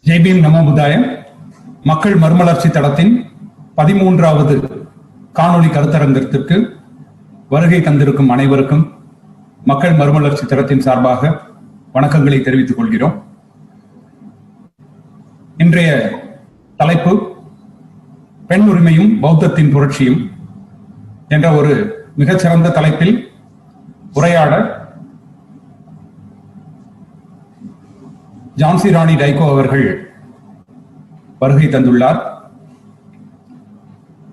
ஜெய்பீம் நமோ புத்தாய. மக்கள் மறுமலர்ச்சி தளத்தின் 13வது காணொளி கருத்தரங்கத்திற்கு வருகை தந்திருக்கும் அனைவருக்கும் மக்கள் மறுமலர்ச்சி தளத்தின் சார்பாக வணக்கங்களை தெரிவித்துக் கொள்கிறோம். இன்றைய தலைப்பு பெண் உரிமையும் பௌத்தத்தின் புரட்சியும் என்ற ஒரு மிகச்சிறந்த தலைப்பில் உரையாட ஜான்சி ராணி டைகோ அவர்கள் வருகை தந்துள்ளார்.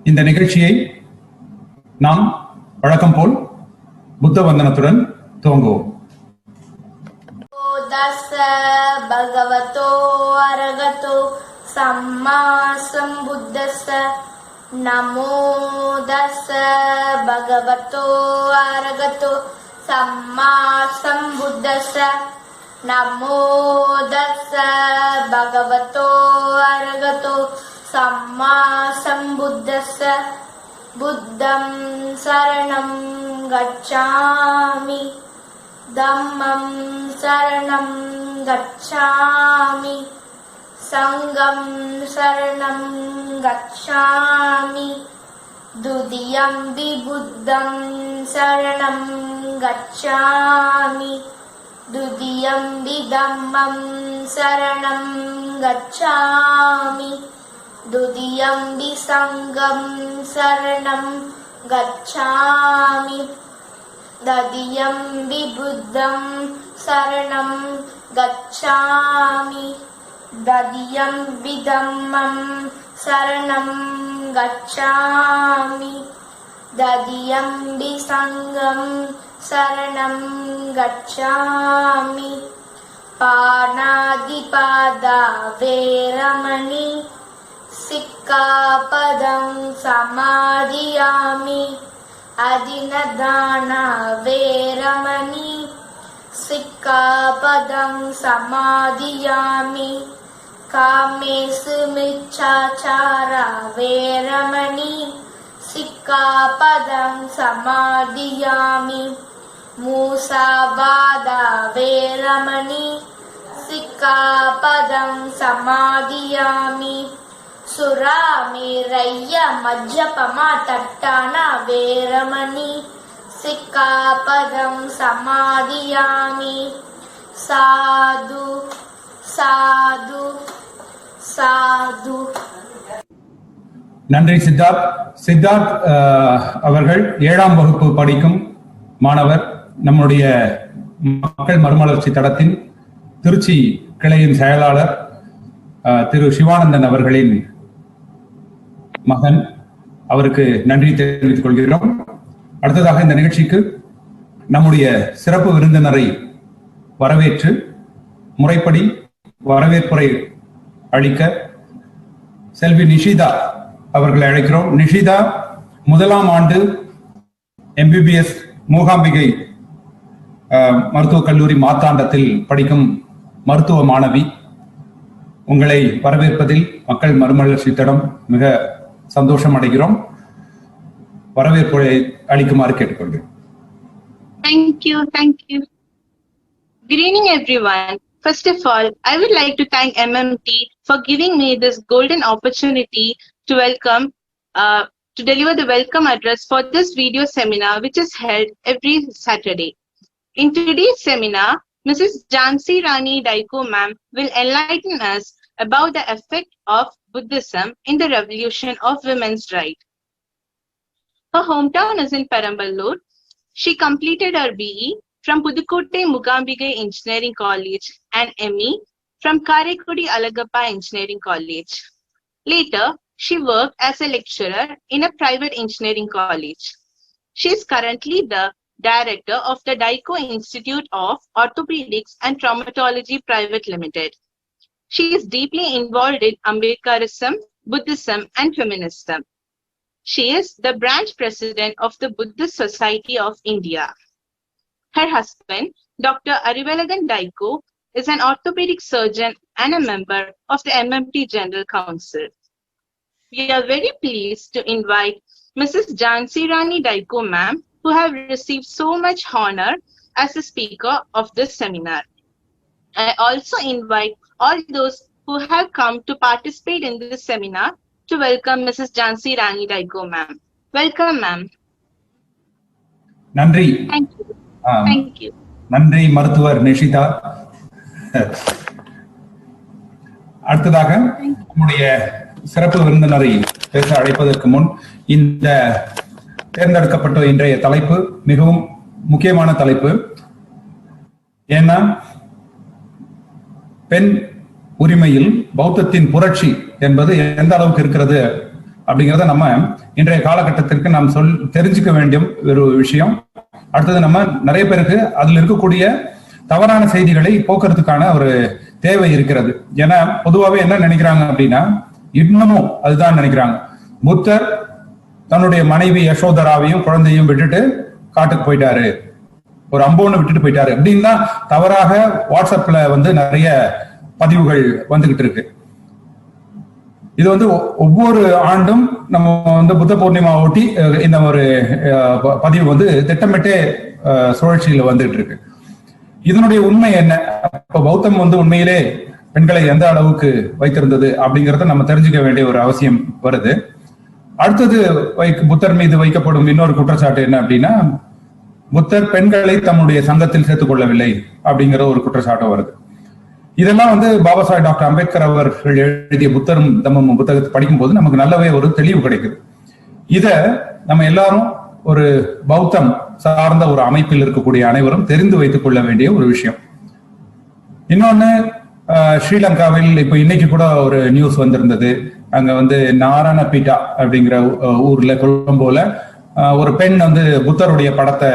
இந்த நிகழ்ச்சியை நாம் வழக்கம் போல் புத்த வந்தனத்துடன் துவங்குவோம். பகவதோ அரகதோ சம்மா சம்புத்தஸ்ஸ நமோ தஸ்ஸ பகவதோ அரகதோ சம்மா சம்புத்தஸ்ஸ நமோ தஸ்ஸ பகவதோ அரகதோ சம்மா சம்புத்தஸ்ஸ புத்தம் சரணம் கச்சாமி தம்மம் சரணம் கச்சாமி சங்கம் சரணம் கச்சாமி துதியம்பி புத்தம் சரணம் கச்சாமி துதியம்பி தம்மம் சரணம் கச்சாமி துதியம்பி சங்கம் சரணம் கச்சாமி ததியம்பி புத்தம் சரணம் கச்சாமி ததியம்பி தம்மம் சரணம் கச்சாமி ததியம்பி சங்கம் சரணம் கச்சாமி பாணாதிபாதா வேரமணி சிக்காபதம் சமாதியாமி அதினதானா வேரமணி சிக்காபதம் சமாதியாமி காமேசு மிச்சாச்சாரா வேரமணி சிக்காபதம் சமாதியாமி மூசாவாதா வேரமணி சிக்காபதம் சமாதியாமி சுராமேரய்ய மஜ்ஜபமா தட்டானா வேரமணி சிக்காபதம் சமாதியாமி சாது சாது சாது. நன்றி சித்தார்த். சித்தார்த் அவர்கள் 7ஆம் வகுப்பு படிக்கும் மாணவர். நம்முடைய மக்கள் மறுமலர்ச்சி தளத்தின் திருச்சி கிளையின் செயலாளர் திரு சிவானந்தன் அவர்களின் மகன். அவருக்கு நன்றி தெரிவித்துக் கொள்கிறோம். அடுத்ததாக இந்த நிகழ்ச்சிக்கு நம்முடைய சிறப்பு விருந்தினரை வரவேற்று முறைப்படி வரவேற்புரை அளிக்க செல்வி நிஷிதா அவர்களை அழைக்கிறோம். நிஷிதா முதலாம் ஆண்டு MBBS மூகாம்பிகை மருத்துவக் கல்லூரி மார்த்தாண்டத்தில் படிக்கும் மருத்துவ மாணவி. உங்களை வரவேற்பதில் மக்கள் மறுமலர்ச்சி தளம் மிக சந்தோஷம் அடைகிறோம். வரவேற்புரை அளிக்குமாறு கேட்டுக்கொள்கிறேன். Thank you. Good evening, everyone. First of all, I would like to thank MMT for giving me this golden opportunity to deliver the welcome address for this video seminar, which is held every Saturday. In today's seminar, Mrs. Jhansi Rani Даiko ma'am will enlighten us about the effect of Buddhism in the revolution of women's rights. Her hometown is in Perambalur. She completed her BE from Pudukkottai Moogambigai Engineering College and ME from Karaikudi Alagappa Engineering College. Later, she worked as a lecturer in a private engineering college. She is currently the director of the Даiko Institute of Orthopedics and Traumatology Private Limited. She is deeply involved in Ambedkarism, Buddhism, and feminism. She is the branch president of the Buddhist Society of India. Her husband, Dr. Arivelagan Даiko, is an orthopedic surgeon and a member of the MMT General Council. We are very pleased to invite Mrs. Jhansi Rani Даiko ma'am, who have received so much honor as the speaker of this seminar. I also invite all those who who have come to participate in this seminar to welcome Mrs. Jhansi Rani Daiko, ma'am. Welcome, ma'am. நன்றி. Thank you. Thank you. நன்றி மருத்துவர் நிஷிதா. அடுத்ததாக நம்முடைய சிறப்பு விருந்தினரை பேச அழைப்பதற்கு முன் இந்த தேர்ந்தெடுக்கப்பட்ட இன்றைய தலைப்பு மிகவும் முக்கியமான தலைப்பு. ஏன்னா பெண் உரிமையில் பௌத்தத்தின் புரட்சி என்பது எந்த அளவுக்கு இருக்கிறது அப்படிங்கிறத நம்ம இன்றைய காலகட்டத்திற்கு நாம் தெரிஞ்சுக்க வேண்டிய ஒரு விஷயம். அடுத்தது நம்ம நிறைய பேருக்கு அதுல இருக்கக்கூடிய தவறான செய்திகளை போக்குறதுக்கான ஒரு தேவை இருக்கிறது. ஏன்னா பொதுவாகவே என்ன நினைக்கிறாங்க அப்படின்னா, இன்னமும் அதுதான் நினைக்கிறாங்க, புத்தர் தன்னுடைய மனைவி யசோதராவையும் குழந்தையும் விட்டுட்டு காட்டுக்கு போயிட்டாரு, ஒரு அம்போன்னு விட்டுட்டு போயிட்டாரு அப்படின்னு தான் தவறாக வாட்ஸ்அப்ல நிறைய பதிவுகள் வந்துகிட்டு இருக்கு. இது ஒவ்வொரு ஆண்டும் நம்ம புத்த பூர்ணிமா ஒட்டி இந்த ஒரு பதிவு திட்டமிட்டே சுழற்சியில வந்துட்டு இருக்கு. இதனுடைய உண்மை என்ன? இப்ப பௌத்தம் உண்மையிலே பெண்களை எந்த அளவுக்கு வைத்திருந்தது அப்படிங்கறத நம்ம தெரிஞ்சுக்க வேண்டிய ஒரு அவசியம் வருது. அடுத்தது புத்தர் மீது வைக்கப்படும் இன்னொரு குற்றச்சாட்டு என்ன அப்படின்னா, புத்தர் பெண்களை தம்முடைய சங்கத்தில் சேர்த்துக் கொள்ளவில்லை அப்படிங்கிற ஒரு குற்றச்சாட்டு வருது. இதெல்லாம் பாபா சாஹேப் டாக்டர் அம்பேத்கர் அவர்கள் எழுதிய புத்தரும் தம்மமும் புத்தகத்தை படிக்கும் போது நமக்கு நல்லாவே ஒரு தெளிவு கிடைக்குது. இத நம்ம எல்லாரும் ஒரு பௌத்தம் சார்ந்த ஒரு அமைப்பில் இருக்கக்கூடிய அனைவரும் தெரிந்து வைத்துக் கொள்ள வேண்டிய ஒரு விஷயம். இன்னொன்னு, ஸ்ரீலங்காவில் இப்ப இன்னைக்கு கூட ஒரு நியூஸ் வந்திருந்தது. அங்க நாராயணபீட்டா அப்படிங்கிற ஊர்ல கொழும்போல ஒரு பெண் புத்தருடைய படத்தை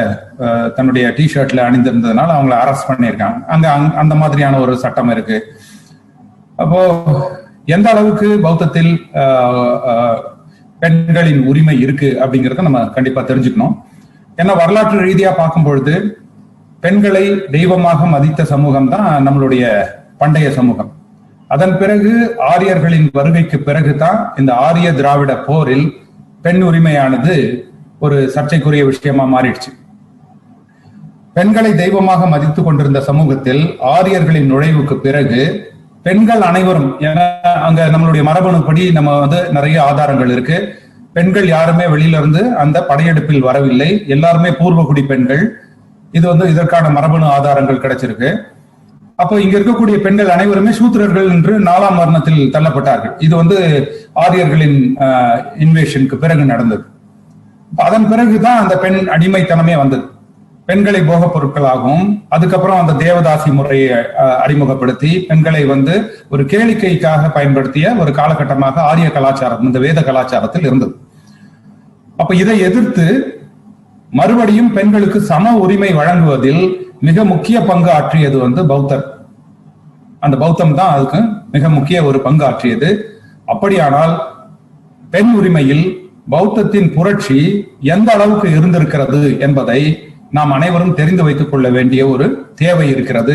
தன்னுடைய டிஷர்ட்ல அணிந்திருந்ததுனால அவங்களை அரெஸ்ட் பண்ணியிருக்காங்க. அங்க அந்த மாதிரியான ஒரு சட்டம் இருக்கு. அப்போ எந்த அளவுக்கு பௌத்தத்தில் பெண்களின் உரிமை இருக்கு அப்படிங்கிறத நம்ம கண்டிப்பா தெரிஞ்சுக்கணும். ஏன்னா வரலாற்று ரீதியா பார்க்கும் பொழுது பெண்களை தெய்வமாக மதித்த சமூகம் தான் நம்மளுடைய பண்டைய சமூகம். அதன் பிறகு ஆரியர்களின் வருகைக்கு பிறகுதான் இந்த ஆரிய திராவிட போரில் பெண் உரிமையானது ஒரு சர்ச்சைக்குரிய விஷயமா மாறிடுச்சு. பெண்களை தெய்வமாக மதித்துக் கொண்டிருந்த சமூகத்தில் ஆரியர்களின் நுழைவுக்கு பிறகு பெண்கள் அனைவரும், ஏன்னா அங்க நம்மளுடைய மரபணுப்படி நம்ம நிறைய ஆதாரங்கள் இருக்கு, பெண்கள் யாருமே வெளியில இருந்து அந்த படையெடுப்பில் வரவில்லை, எல்லாருமே பூர்வகுடி பெண்கள். இது இதற்கான மரபணு ஆதாரங்கள் கிடைச்சிருக்கு. அப்போ இங்க இருக்கக்கூடிய பெண்கள் அனைவருமே சூத்திரர்கள் என்று 4ஆம் வர்ணத்தில் தள்ளப்பட்டார்கள். இது ஆரியர்களின் இன்வேஷனுக்கு பிறகு நடந்தது. அதன் பிறகுதான் அந்த பெண் அடிமைத்தனமே வந்தது. பெண்களை போக பொருட்களாகவும் அதுக்கப்புறம் அந்த தேவதாசி முறையை அறிமுகப்படுத்தி பெண்களை ஒரு கேளிக்கைக்காக பயன்படுத்திய ஒரு காலகட்டமாக ஆரிய கலாச்சாரம், இந்த வேத கலாச்சாரத்தில் இருந்தது. அப்ப இதை எதிர்த்து மறுபடியும் பெண்களுக்கு சம உரிமை வழங்குவதில் மிக முக்கிய பங்கு ஆற்றியது பௌத்தர். அந்த பௌத்தம் தான் அதுக்கு மிக முக்கிய ஒரு பங்கு ஆற்றியது. அப்படியானால் பெண் உரிமையில் பௌத்தத்தின் புரட்சி எந்த அளவுக்கு இருந்திருக்கிறது என்பதை நாம் அனைவரும் தெரிந்து வைத்துக் கொள்ள வேண்டிய ஒரு தேவை இருக்கிறது.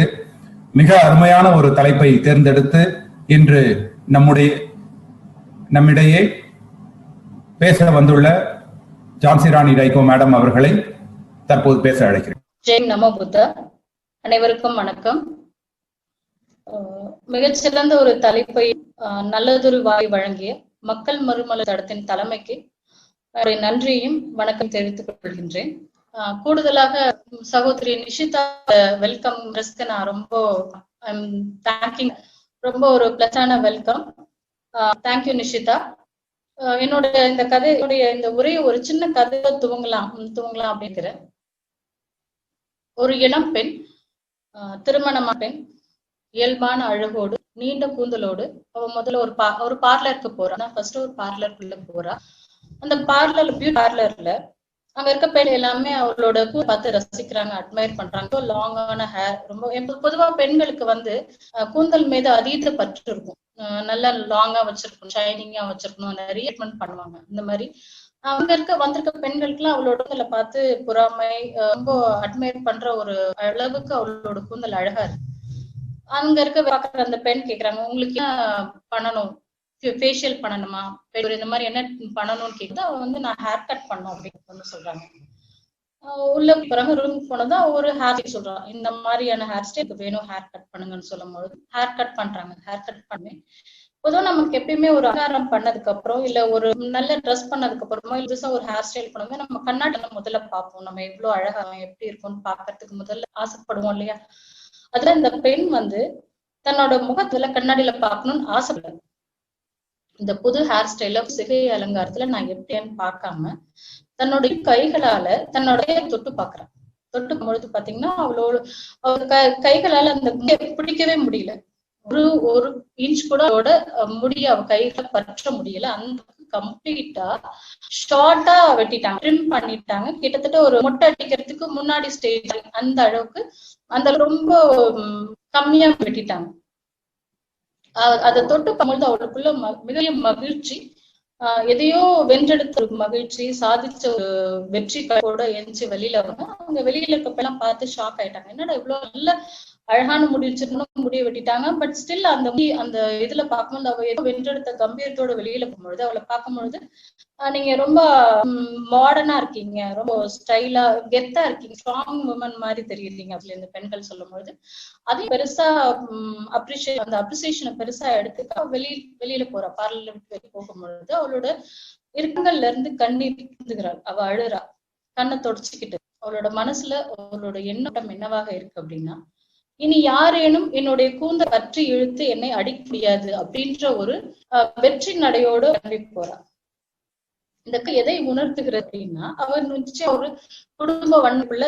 மிக அருமையான ஒரு தலைப்பை தேர்ந்தெடுத்து இன்று நம்மிடையே பேச வந்துள்ள ஜான்சி ராணி டைகோ மேடம் அவர்களை தற்போது பேச அழைக்கிறேன். ஜெய் நமோ புத்தா. அனைவருக்கும் வணக்கம். மிகச்சிறந்த ஒரு தலைப்பை நல்லதொரு வாய் வழங்கிய மக்கள் மறுமலர் தடத்தின் தலைமைக்கு நன்றியும் வணக்கம் தெரிவித்துக் கொள்கின்றேன். கூடுதலாக சகோதரி நிஷிதா வெல்கம் நான் ரொம்ப தேங்கிங், ரொம்ப ஒரு பிளஸான வெல்கம். தேங்க்யூ நிஷிதா. என்னோட இந்த கதையுடைய இந்த ஒரே ஒரு சின்ன கதை துவங்கலாம் அப்படிங்கிறேன். ஒரு இளம் பெண், திருமணமான பெண், இயல்பான அழகோடு நீண்ட கூந்தலோடு அவ முதல்ல ஒரு பார்லருக்கு போறா. ஃபர்ஸ்ட் ஒரு பார்லருக்குள்ள போறா. அந்த பியூட்டி பார்லர்ல அங்க இருக்க பெண் எல்லாமே அவளோட பார்த்து ரசிக்கிறாங்க, அட்மையர் பண்றாங்க. லாங்கான ஹேர், ரொம்ப பொதுவா பெண்களுக்கு கூந்தல் மீது அதீத பற்று இருக்கும். நல்லா லாங்கா வச்சிருக்கணும், ஷைனிங்கா வச்சிருக்கணும், நிறைய ட்ரீட்மெண்ட் பண்ணுவாங்க. இந்த மாதிரி அங்க வந்திருக்க பெண்களுக்கு எல்லாம் அவளோட கூந்தலை பார்த்து பொறாமை, ரொம்ப அட்மையர் பண்ற ஒரு அளவுக்கு அவளோட கூந்தல் அழகா இருக்கு. அங்க பாக்குற அந்த பெண் கேக்குறாங்க, உங்களுக்கு என்ன பண்ணணும், ஃபேஷியல் பண்ணணுமா, இந்த மாதிரி என்ன பண்ணணும்னு கேக்குது. அவ நான் ஹேர் கட் பண்ணணும் அப்படின்னு சொல்றாங்க. உள்ள பிறகு ரூம் போனதான் ஒரு ஹேர் ஸ்டைல் சொல்றான், இந்த மாதிரியான ஹேர் ஸ்டைல் வேணும், ஹேர் கட் பண்ணுங்கன்னு சொல்லும் போது ஹேர் கட் பண்றாங்க. ஹேர் கட் பண்ணி பொதுவா நமக்கு எப்பயுமே ஒரு அலங்காரம் பண்ணதுக்கு அப்புறம் இல்ல ஒரு நல்ல ட்ரெஸ் பண்ணதுக்கு அப்புறமா புதுசா ஒரு ஹேர் ஸ்டைல் பண்ணும்போது நம்ம கண்ணாடில முதல்ல பார்ப்போம், நம்ம எவ்வளவு அழகா எப்படி இருக்கும்னு பாக்குறதுக்கு முதல்ல ஆசைப்படுவோம் இல்லையா. அதுல இந்த பெண் வந்து தன்னோட முகத்துல கண்ணாடியில பார்க்கணும்னு ஆசைப்படுது. இந்த புது ஹேர் ஸ்டைல சிகை அலங்காரத்துல நான் எப்படின்னு பார்க்காம தன்னுடைய கைகளால தன்னுடைய தொட்டு பாக்குறான். தொட்டு பொழுது பாத்தீங்கன்னா அவளோட கைகளால அந்த பிடிக்கவே முடியல. ஒரு இன்ச் கூட முடிய அவ கைகளை பற்ற முடியல. அந்த கம்ப்ளீட்டா ஷார்ட்டா வெட்டிட்டாங்க, ட்ரிம் பண்ணிட்டாங்க. கிட்டத்தட்ட ஒரு மொட்டை அடிக்கிறதுக்கு முன்னாடி ஸ்டேஜ் அந்த அளவுக்கு அந்த ரொம்ப கம்மியா வெட்டிட்டாங்க. அதை தொட்டு பார்க்கும்போது அவளுக்குள்ள மிக மகிழ்ச்சி, எதையோ வென்றெடுத்த ஒரு மகிழ்ச்சி, சாதிச்ச ஒரு வெற்றி கூட எந்திச்சு வெளியில வரும். அவங்க வெளியில இருக்கப்பெல்லாம் பார்த்து ஷாக் ஆயிட்டாங்க, என்னடா இவ்வளவு நல்ல அழகான முடி வச்சிருந்தோம், முடிய வெட்டிட்டாங்க. பட் ஸ்டில் அந்த இதுல பார்க்கும்போது அவ ஏதோ வென்றெடுத்த கம்பீரத்தோட வெளியில போகும்பொழுது அவளை பார்க்கும்பொழுது நீங்க ரொம்ப மாடர்னா இருக்கீங்க, ரொம்ப ஸ்டைலா கெத்தா இருக்கீங்க, ஸ்ட்ராங் உமன் மாதிரி தெரியுறீங்க அதுல இந்த பெண்கள் சொல்லும் பொழுது அதையும் பெருசா அந்த அப்ரிசியேஷனை பெருசா எடுத்துக்க வெளியில போறா. பார்லர்ல விட்டு வெளியே போகும்பொழுது அவளோட இருக்கங்கள்ல இருந்து கண்ணீர் இருந்துகிறாள். அவ அழுறா, கண்ணை தொடச்சுக்கிட்டு. அவளோட மனசுல அவளோட எண்ணம் என்னவாக இருக்கு அப்படின்னா, இனி யாரேனும் என்னுடைய கூந்த பற்றி இழுத்து என்னை அடிக்க முடியாது அப்படின்ற ஒரு வெற்றி நடையோடு கிளம்பி போறா. இந்த எதை உணர்த்துகிறது அப்படின்னா, அவர் நிச்சயம் ஒரு குடும்ப வன்முறைக்குள்ள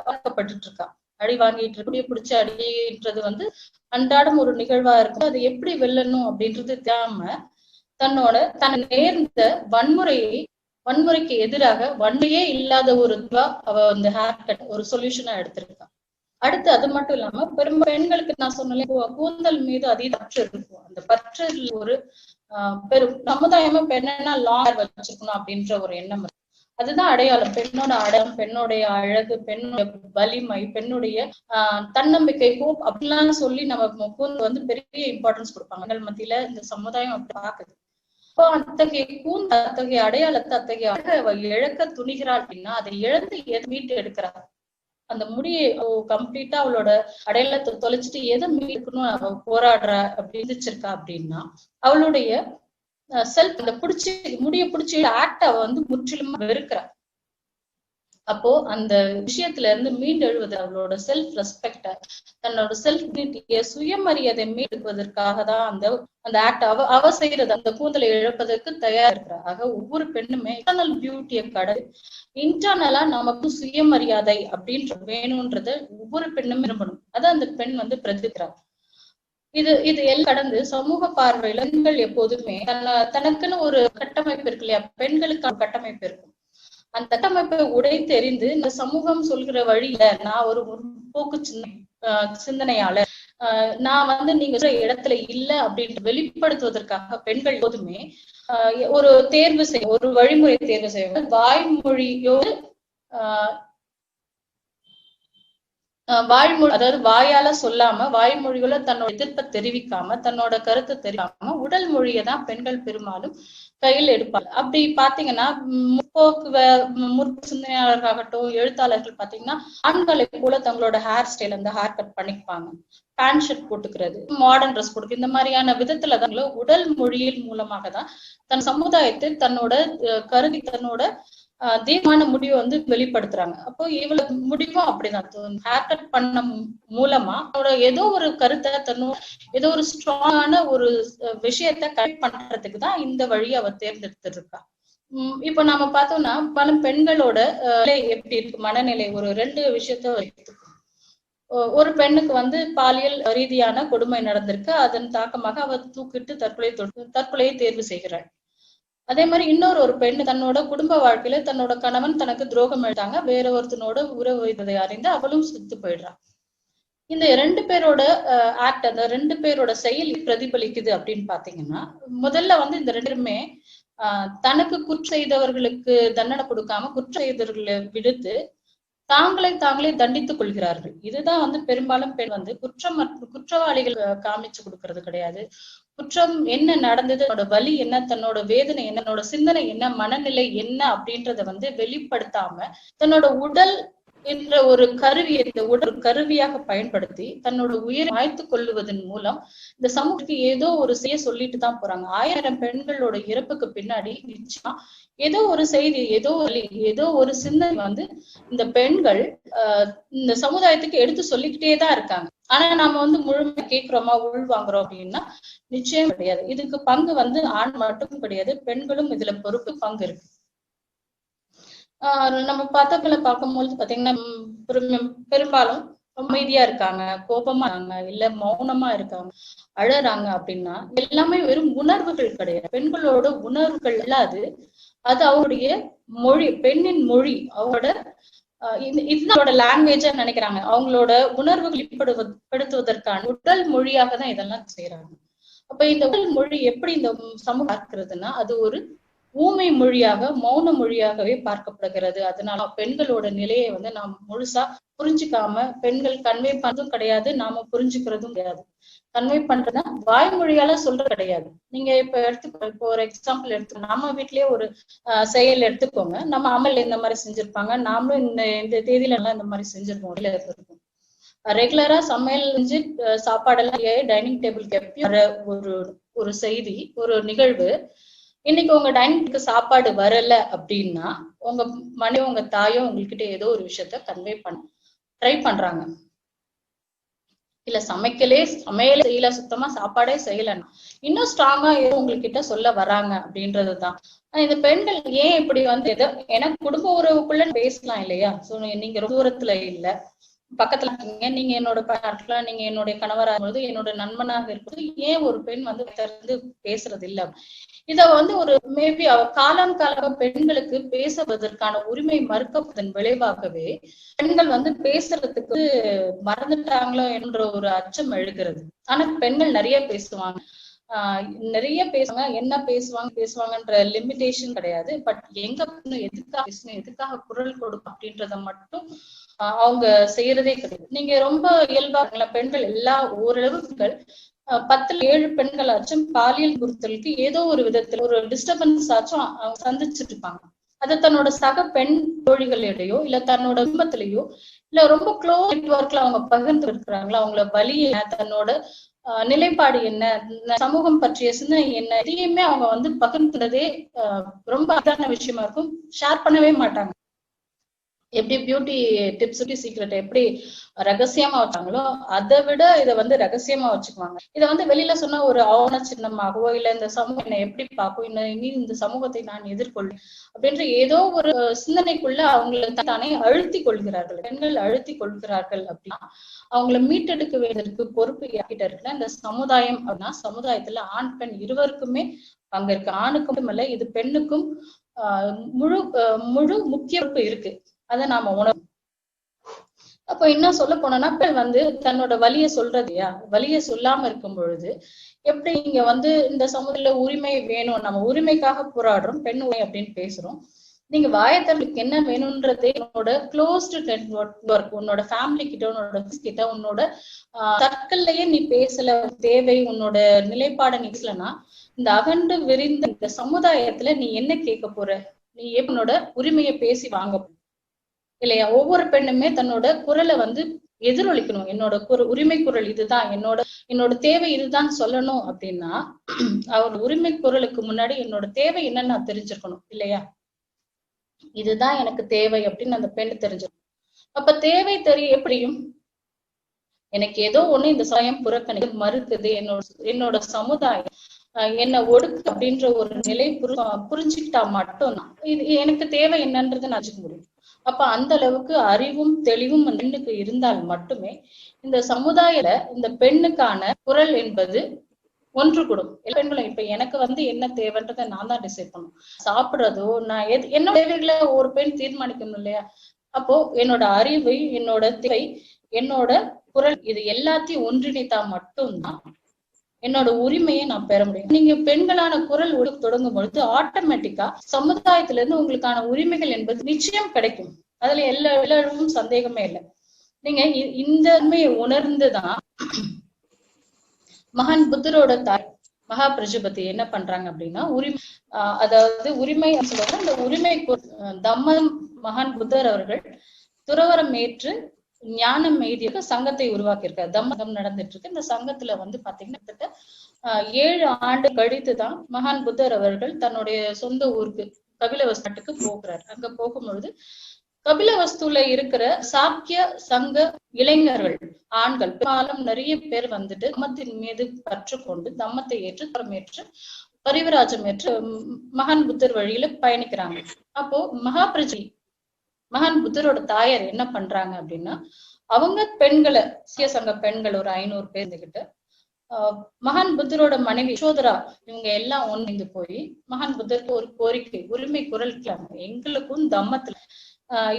வளர்க்கப்பட்டு இருக்கா. அடி வாங்கிட்டு இருக்க, பிடிச்ச அடின்றது வந்து அன்றாடம் ஒரு நிகழ்வா இருக்கும். அது எப்படி வெல்லணும் அப்படின்றது தெரியாம தன்னை நேர்ந்த வன்முறைக்கு எதிராக வன்மையே இல்லாத ஒரு அவ அந்த ஹேர் கட் ஒரு சொல்யூஷனா எடுத்திருக்கா. அடுத்து அது மட்டும் இல்லாம பெண்களுக்கு நான் சொன்னேன் கூந்தல் மீது அதீத பற்று இருக்கும். அந்த பற்று ஒரு பெரும் சமுதாயமா பெண்ணா லாங் ஹேர் வச்சிருக்கணும் அப்படின்ற ஒரு எண்ணம் இருக்கு. அதுதான் அடையாளம், பெண்ணோட அடையாளம், பெண்ணுடைய அழகு, பெண்ணுடைய வலிமை, பெண்ணுடைய தன்னம்பிக்கை, ஹோப் அப்படிலாம் சொல்லி நம்ம கூந்தல் வந்து பெரிய இம்பார்ட்டன்ஸ் கொடுப்பாங்க. பெண்கள் மத்தியில இந்த சமுதாயம் அப்படி பாக்குது. இப்போ அத்தகைய அடையாளத்தை அத்தகைய அழகை இழக்க துணிகிறாள் அப்படின்னா அதை இழந்து எது மீட்டு எடுக்கிறார். அந்த முடியை கம்ப்ளீட்டா அவளோட அடையாளத்தை தொலைச்சிட்டு எதை மீட்கணும் அவ போராடுறா அப்படின்னு இருந்திருக்கா அப்படின்னா அவளுடைய செல்ஃப் அந்த முடிய பிடிச்சி ஆக்ட் அவ வந்து முற்றிலுமா வெறுக்கிறா. அப்போ அந்த விஷயத்துல இருந்து மீண்டெழுவது அவளோட செல்ஃப் ரெஸ்பெக்ட, தன்னோட செல்ஃப் டிக்னிட்டிய, சுயமரியாதை மீட்பதற்காக தான் அந்த ஆக்ட் அவ செய்யறது. அந்த கூந்தலை இழப்பதற்கு தயார் இருக்கிறா. ஆக ஒவ்வொரு பெண்ணுமே இன்டர்னல் பியூட்டியை கடல் இன்டர்னலா நமக்கு சுயமரியாதை அப்படின்ற வேணும்ன்றத ஒவ்வொரு பெண்ணும் விரும்பணும். அதை அந்த பெண் வந்து பிரதிக்கிறார். இது எல்லாம் கடந்து சமூக பார்வையில பெண்கள் எப்போதுமே தனக்குன்னு ஒரு கட்டமைப்பு இருக்கு இல்லையா, பெண்களுக்கு கட்டமைப்பு இருக்கும். அந்த கட்டமைப்பை உடைத்தெறிந்து இந்த சமூகம் சொல்கிற வழியில நான் ஒரு முற்போக்கு சிந்தனையாளர், நான் வந்து நீங்க இடத்துல இல்ல அப்படின்னு வெளிப்படுத்துவதற்காக பெண்கள் எப்போதுமே ஒரு தேர்வு செய்ய, ஒரு வழிமுறை தேர்வு செய்வாங்க. வாய்மொழியோடு வாய்மொழி, அதாவது வாயால சொல்லாம வாய்மொழிகளை தன்னோட எதிர்ப்பை தெரிவிக்காம தன்னோட கருத்தை தெரிவிக்காம உடல் மொழியை தான் பெண்கள் பெரும்பாலும் கையில் எடுப்பாங்க. அப்படி பாத்தீங்கன்னா முற்போக்கு சிந்தனையாளர்களாகட்டும் எழுத்தாளர்கள் பாத்தீங்கன்னா ஆண்களை போல தங்களோட ஹேர் ஸ்டைல் அந்த ஹேர் கட் பண்ணிப்பாங்க, பேண்ட் ஷர்ட் போட்டுக்கிறது, மாடர்ன் ட்ரெஸ் போட்டுக்கிறது, இந்த மாதிரியான விதத்துல தான் உடல் மொழியின் மூலமாக தான் தன் சமுதாயத்தை தன்னோட கருதி தன்னோட தீர்மான முடிவை வந்து வெளிப்படுத்துறாங்க. அப்போ இவ்வளவு முடிவும் அப்படிதான் ஹேர் கட் பண்ண மூலமா அவரோட ஏதோ ஒரு கருத்தை ஏதோ ஒரு ஸ்ட்ராங்கான ஒரு விஷயத்த கரெக்ட் பண்றதுக்கு தான் இந்த வழியை அவ தேர்ந்தெடுத்துட்டு இருக்கா. இப்ப நாம பார்த்தோம்னா பல பெண்களோட எப்படி இருக்கு மனநிலை, ஒரு 2 விஷயத்த ஒரு பெண்ணுக்கு வந்து பாலியல் ரீதியான கொடுமை நடந்திருக்கு. அதன் தாக்கமாக அவ தூக்கிட்டு தற்கொலையை தேர்வு செய்கிறாள். அதே மாதிரி ஒரு பெண் தன்னோட குடும்ப வாழ்க்கையில தன்னோட கணவன் தனக்கு துரோகம் எழுதாங்க, வேற ஒருத்தனோட உறவு வைத்ததை அறிந்து அவளும் செத்து போயிடுறா. இந்த 2 பேரோட ஆக்ட், அந்த 2 பேரோட செயல் பிரதிபலிக்குது அப்படின்னு பாத்தீங்கன்னா, முதல்ல வந்து இந்த 2 பேருமே தனக்கு குற்றம் செய்தவர்களுக்கு தண்டனை கொடுக்காம குற்றம் செய்தவர்களை விடுத்து தாங்களே தண்டித்துக் கொள்கிறார்கள். இதுதான் வந்து பெரும்பாலும் பெண் வந்து குற்றவாளிகள் காமிச்சு கொடுக்கறது கிடையாது. குற்றம் என்ன நடந்தது, தன்னோட வலி என்ன, தன்னோட வேதனை என்ன, தன்னோட சிந்தனை என்ன, மனநிலை என்ன அப்படின்றத வந்து வெளிப்படுத்தாம தன்னோட உடல் என்ற ஒரு கருவியை இந்த உடல் கருவியாக பயன்படுத்தி தன்னோட உயிரை மாய்த்து கொள்ளுவதன் மூலம் இந்த சமூகத்துக்கு ஏதோ ஒரு செய்ய சொல்லிட்டு தான் போறாங்க. 1000 பெண்களோட இறப்புக்கு பின்னாடி நிச்சயமா ஏதோ ஒரு செய்தி, ஏதோ ஒரு சிந்தனை வந்து இந்த பெண்கள் இந்த சமுதாயத்துக்கு எடுத்து சொல்லிக்கிட்டே தான் இருக்காங்க. ஆனா நாம வந்து முழுமையா கேட்கிறோமா, உள் வாங்குறோம் அப்படின்னா நிச்சயம் கிடையாது. இதுக்கு பங்கு வந்து ஆண் மட்டும் கிடையாது, பெண்களும் இதுல பங்கு இருக்கு. நம்ம பத்தங்களை பார்க்கும்போது பாத்தீங்கன்னா பெரும்பாலும் அமைதியா இருக்காங்க, கோபமா இருக்காங்க, இல்ல மௌனமா இருக்காங்க, அழறாங்க அப்படின்னா எல்லாமே வெறும் உணர்வுகள் கிடையாது. பெண்களோட உணர்வுகள் இல்லாது அது அவருடைய மொழி, பெண்ணின் மொழி, அவரோட இதோட லாங்குவேஜா நினைக்கிறாங்க. அவங்களோட உணர்வுகள் வெளிப்படுத்துவதற்கான உடல் மொழியாக தான் இதெல்லாம் செய்யறாங்க. அப்ப இந்த உடல் மொழி எப்படி இந்த சமூகம் பார்க்கிறதுன்னா அது ஒரு ஊமை மொழியாக, மௌன மொழியாகவே பார்க்கப்படுகிறது. அதனால பெண்களோட நிலையை வந்து நாம் முழுசா புரிஞ்சுக்காம, பெண்கள் கன்வே பண்றதும் கிடையாது, நாம புரிஞ்சுக்கிறதும் கிடையாது. கன்வே பண்றதுன்னா வாய்மொழியால சொல்றது கிடையாது. நீங்க இப்போ ஒரு எக்ஸாம்பிள் நம்ம வீட்லயே ஒரு செயல் எடுத்துக்கோங்க. நம்ம அமல் இந்த மாதிரி செஞ்சிருப்பாங்க, நாமளும் இந்த தேதியில எல்லாம் இந்த மாதிரி செஞ்சிருப்போம். ரெகுலரா சமையல் செஞ்சு சாப்பாடெல்லாம் டைனிங் டேபிளுக்கு எப்பயும் ஒரு செய்தி, ஒரு நிகழ்வு. இன்னைக்கு உங்க டைனிங்க்கு சாப்பாடு வரல அப்படின்னா உங்க மனைவி, உங்க தாயோ உங்ககிட்ட ஏதோ ஒரு விஷயத்த கன்வே ட்ரை பண்றாங்க. இல்ல சமையலே செய்யல, சுத்தமா சாப்பாடே செய்யலன்னா இன்னும் ஸ்ட்ராங்கா ஏதோ உங்ககிட்ட சொல்ல வராங்க அப்படின்றதுதான். இந்த பெண்கள் ஏன் இப்படி வந்து ஏதோ எனக்கு குடும்ப உறவுக்குள்ள பேசலாம் இல்லையா? சோ நீங்க ரொம்ப தூரத்துல இல்ல, பக்கத்துல இருக்கீங்க, நீங்க என்னோட இருக்கலாம், நீங்க என்னுடைய கணவராக பொழுது, என்னோட நண்பனாக இருப்பது, ஏன் ஒரு பெண் வந்து திறந்து பேசுறது இல்ல? இத வந்து ஒரு மேபி காலம் பெண்களுக்கு பேசுவதற்கான உரிமை மறுக்கப்பதன் விளைவாகவே பெண்கள் வந்து பேசுறதுக்கு மறந்துட்டாங்களோ என்ற ஒரு அச்சம் எழுகிறது. ஆனா பெண்கள் நிறைய பேசுவாங்க, என்ன பேசுவாங்கன்ற லிமிடேஷன் கிடையாது. பட் எங்க எதுக்காக பேசணும், எதுக்காக குரல் கொடுக்கும் அப்படின்றத மட்டும் அவங்க செய்யறதே கிடையாது. நீங்க ரொம்ப இயல்பா பெண்கள் ஓரளவுக்கு 10ல் 7 பெண்களாச்சும் பாலியல் குறுத்தலுக்கு ஏதோ ஒரு விதத்துல ஒரு டிஸ்டர்பன்ஸ் ஆச்சும் அவங்க சந்திச்சுட்டு இருப்பாங்க. அது தன்னோட சக பெண் தோழிகளிடையோ இல்ல தன்னோட குடும்பத்திலேயோ இல்ல ரொம்ப க்ளோஸ் நெட்வொர்க்ல அவங்க பகிர்ந்து இருக்கிறாங்களா, அவங்கள வலி என்ன, தன்னோட நிலைப்பாடு என்ன, சமூகம் பற்றிய சிந்தனை என்ன, எதையுமே அவங்க வந்து பகிர்ந்ததே ரொம்ப அதான விஷயமா இருக்கும். ஷேர் பண்ணவே மாட்டாங்க. எப்படி பியூட்டி டிப்ஸ், சீக்ரெட் எப்படி ரகசியமா வச்சாங்களோ அதை விட இதை வந்து ரகசியமா வச்சுக்குவாங்க. இதை வந்து வெளியில சொன்னா ஒரு அவன சின்னமாகவோ இல்ல இந்த சமூகம் என்னை எப்படி பார்க்கும், இனி இந்த சமூகத்தை நான் எதிர்கொள்வேன் அப்படின்ற ஏதோ ஒரு சிந்தனைக்குள்ள அவங்களை தானே அழுத்தி கொள்கிறார்கள். பெண்கள் அழுத்தி கொள்கிறார்கள் அப்படின்னா அவங்களை மீட்டெடுக்க வேண்டியதற்கு பொறுப்பு யார்கிட்ட இருக்குன்னா இந்த சமுதாயம். அப்படின்னா சமுதாயத்துல ஆண் பெண் இருவருக்குமே பங்கு இருக்கு. ஆணுக்கு மட்டுமல்ல, இது பெண்ணுக்கும் முழு முக்கிய பொறுப்பு இருக்கு. அதை நாம உணரும். அப்ப இன்னும் சொல்ல போனோம்னா பெண் வந்து தன்னோட வலிய சொல்றதையா, வலிய சொல்லாம இருக்கும் பொழுது எப்படி இங்க வந்து இந்த சமூகத்துல உரிமை வேணும், நம்ம உரிமைக்காக போராடுறோம், பெண் உரிமை அப்படின்னு பேசுறோம். நீங்க வாயத்தலுக்கு என்ன வேணும்ன்றதே என்னோட க்ளோஸ்டு நெட்வொர்க், உன்னோட ஃபேமிலி கிட்ட, உன்னோட கிட்ட, உன்னோட சர்க்கிள்லயே நீ பேசல, தேவை உன்னோட நிலைப்பாடை நீ பேசலன்னா இந்த அகண்டு விரிந்த இந்த சமுதாயத்துல நீ என்ன கேட்க போற, நீ உன்னோட உரிமையை பேசி வாங்க இல்லையா? ஒவ்வொரு பெண்ணுமே தன்னோட குரலை வந்து எதிரொலிக்கணும். என்னோட உரிமை குரல் இதுதான், என்னோட தேவை இதுதான் சொல்லணும் அப்படின்னா அவர் உரிமை குரலுக்கு முன்னாடி என்னோட தேவை என்னன்னு நான் தெரிஞ்சிருக்கணும் இல்லையா? இதுதான் எனக்கு தேவை அப்படின்னு அந்த பெண் தெரிஞ்சிருக்கணும். அப்ப தேவை எப்படியும் எனக்கு ஏதோ ஒண்ணு இந்த சமயம் புறக்கணிக்க மறுக்குது, என்னோட சமுதாயம் என்ன ஒடுக்கு அப்படின்ற ஒரு நிலை புரிஞ்சுக்கிட்டா மட்டும்தான் இது எனக்கு தேவை என்னன்றதை நான் வச்சுக்க முடியும். அப்ப அந்த அளவுக்கு அறிவும் தெளிவும் பெண்ணுக்கு இருந்தால் மட்டுமே இந்த சமுதாயத்துல இந்த பெண்ணுக்கான குரல் என்பது ஒன்று கூடும். பெண்களும் இப்ப எனக்கு வந்து என்ன தேவைன்றதை நான் தான் டிசைட் பண்ணும். சாப்பிடுறதோ நான் என்னோட தேவைகளை ஒரு பெண் தீர்மானிக்கணும் இல்லையா? அப்போ என்னோட அறிவு, என்னோட தேவை, என்னோட குரல் இது எல்லாத்தையும் ஒன்றிணைத்தா மட்டும்தான் என்னோட உரிமையை நான் பெற முடியும். நீங்க பெண்களான குரல் தொடங்கும் பொழுது ஆட்டோமேட்டிக்கா சமுதாயத்துல இருந்து உங்களுக்கான உரிமைகள் என்பது நிச்சயம் கிடைக்கும். அதுல எல்லாரும் சந்தேகமே இல்லை. நீங்க இந்த உண்மையை உணர்ந்துதான் மகான் புத்தரோட தாய் மகா பிரஜபதி என்ன பண்றாங்க அப்படின்னா அதாவது உரிமை சொல்லுவாங்க. இந்த உரிமை தம்மம் மகான் புத்தர் அவர்கள் துறவரம் ஏற்று ஞானம் எய்திய சங்கத்தை உருவாக்கியிருக்காரு. தம்மம் நடந்துட்டு இருக்கு. இந்த சங்கத்துல பாத்தீங்கன்னா கிட்டத்தட்ட 7 ஆண்டு கழித்துதான் மகான் புத்தர் அவர்கள் தன்னுடைய சொந்த ஊருக்கு கபிலவஸ்துக்கு போகிறார். அங்க போகும்பொழுது கபிலவஸ்துல இருக்கிற சாக்கிய சங்க இளைஞர்கள் ஆண்கள் பெரும்பாலும் நிறைய பேர் தம்மத்தின் மீது கற்றுக்கொண்டு தம்மத்தை ஏற்று தரமேற்று பரிவராஜம் ஏற்று மகான் புத்தர் வழியில பயணிக்கிறாங்க. அப்போ மகான் புத்தரோட தாயார் என்ன பண்றாங்க அப்படின்னா, அவங்க பெண்களை சாக்கிய சங்க பெண்கள் ஒரு 500 பேர் இருந்துகிட்டு மகான் புத்தரோட மனைவி யசோதரா இவங்க எல்லாம் ஒன்றிந்து போய் மகான் புத்தருக்கு ஒரு கோரிக்கை, உரிமை குரல்களாங்க, எங்களுக்கும் தம்மத்துல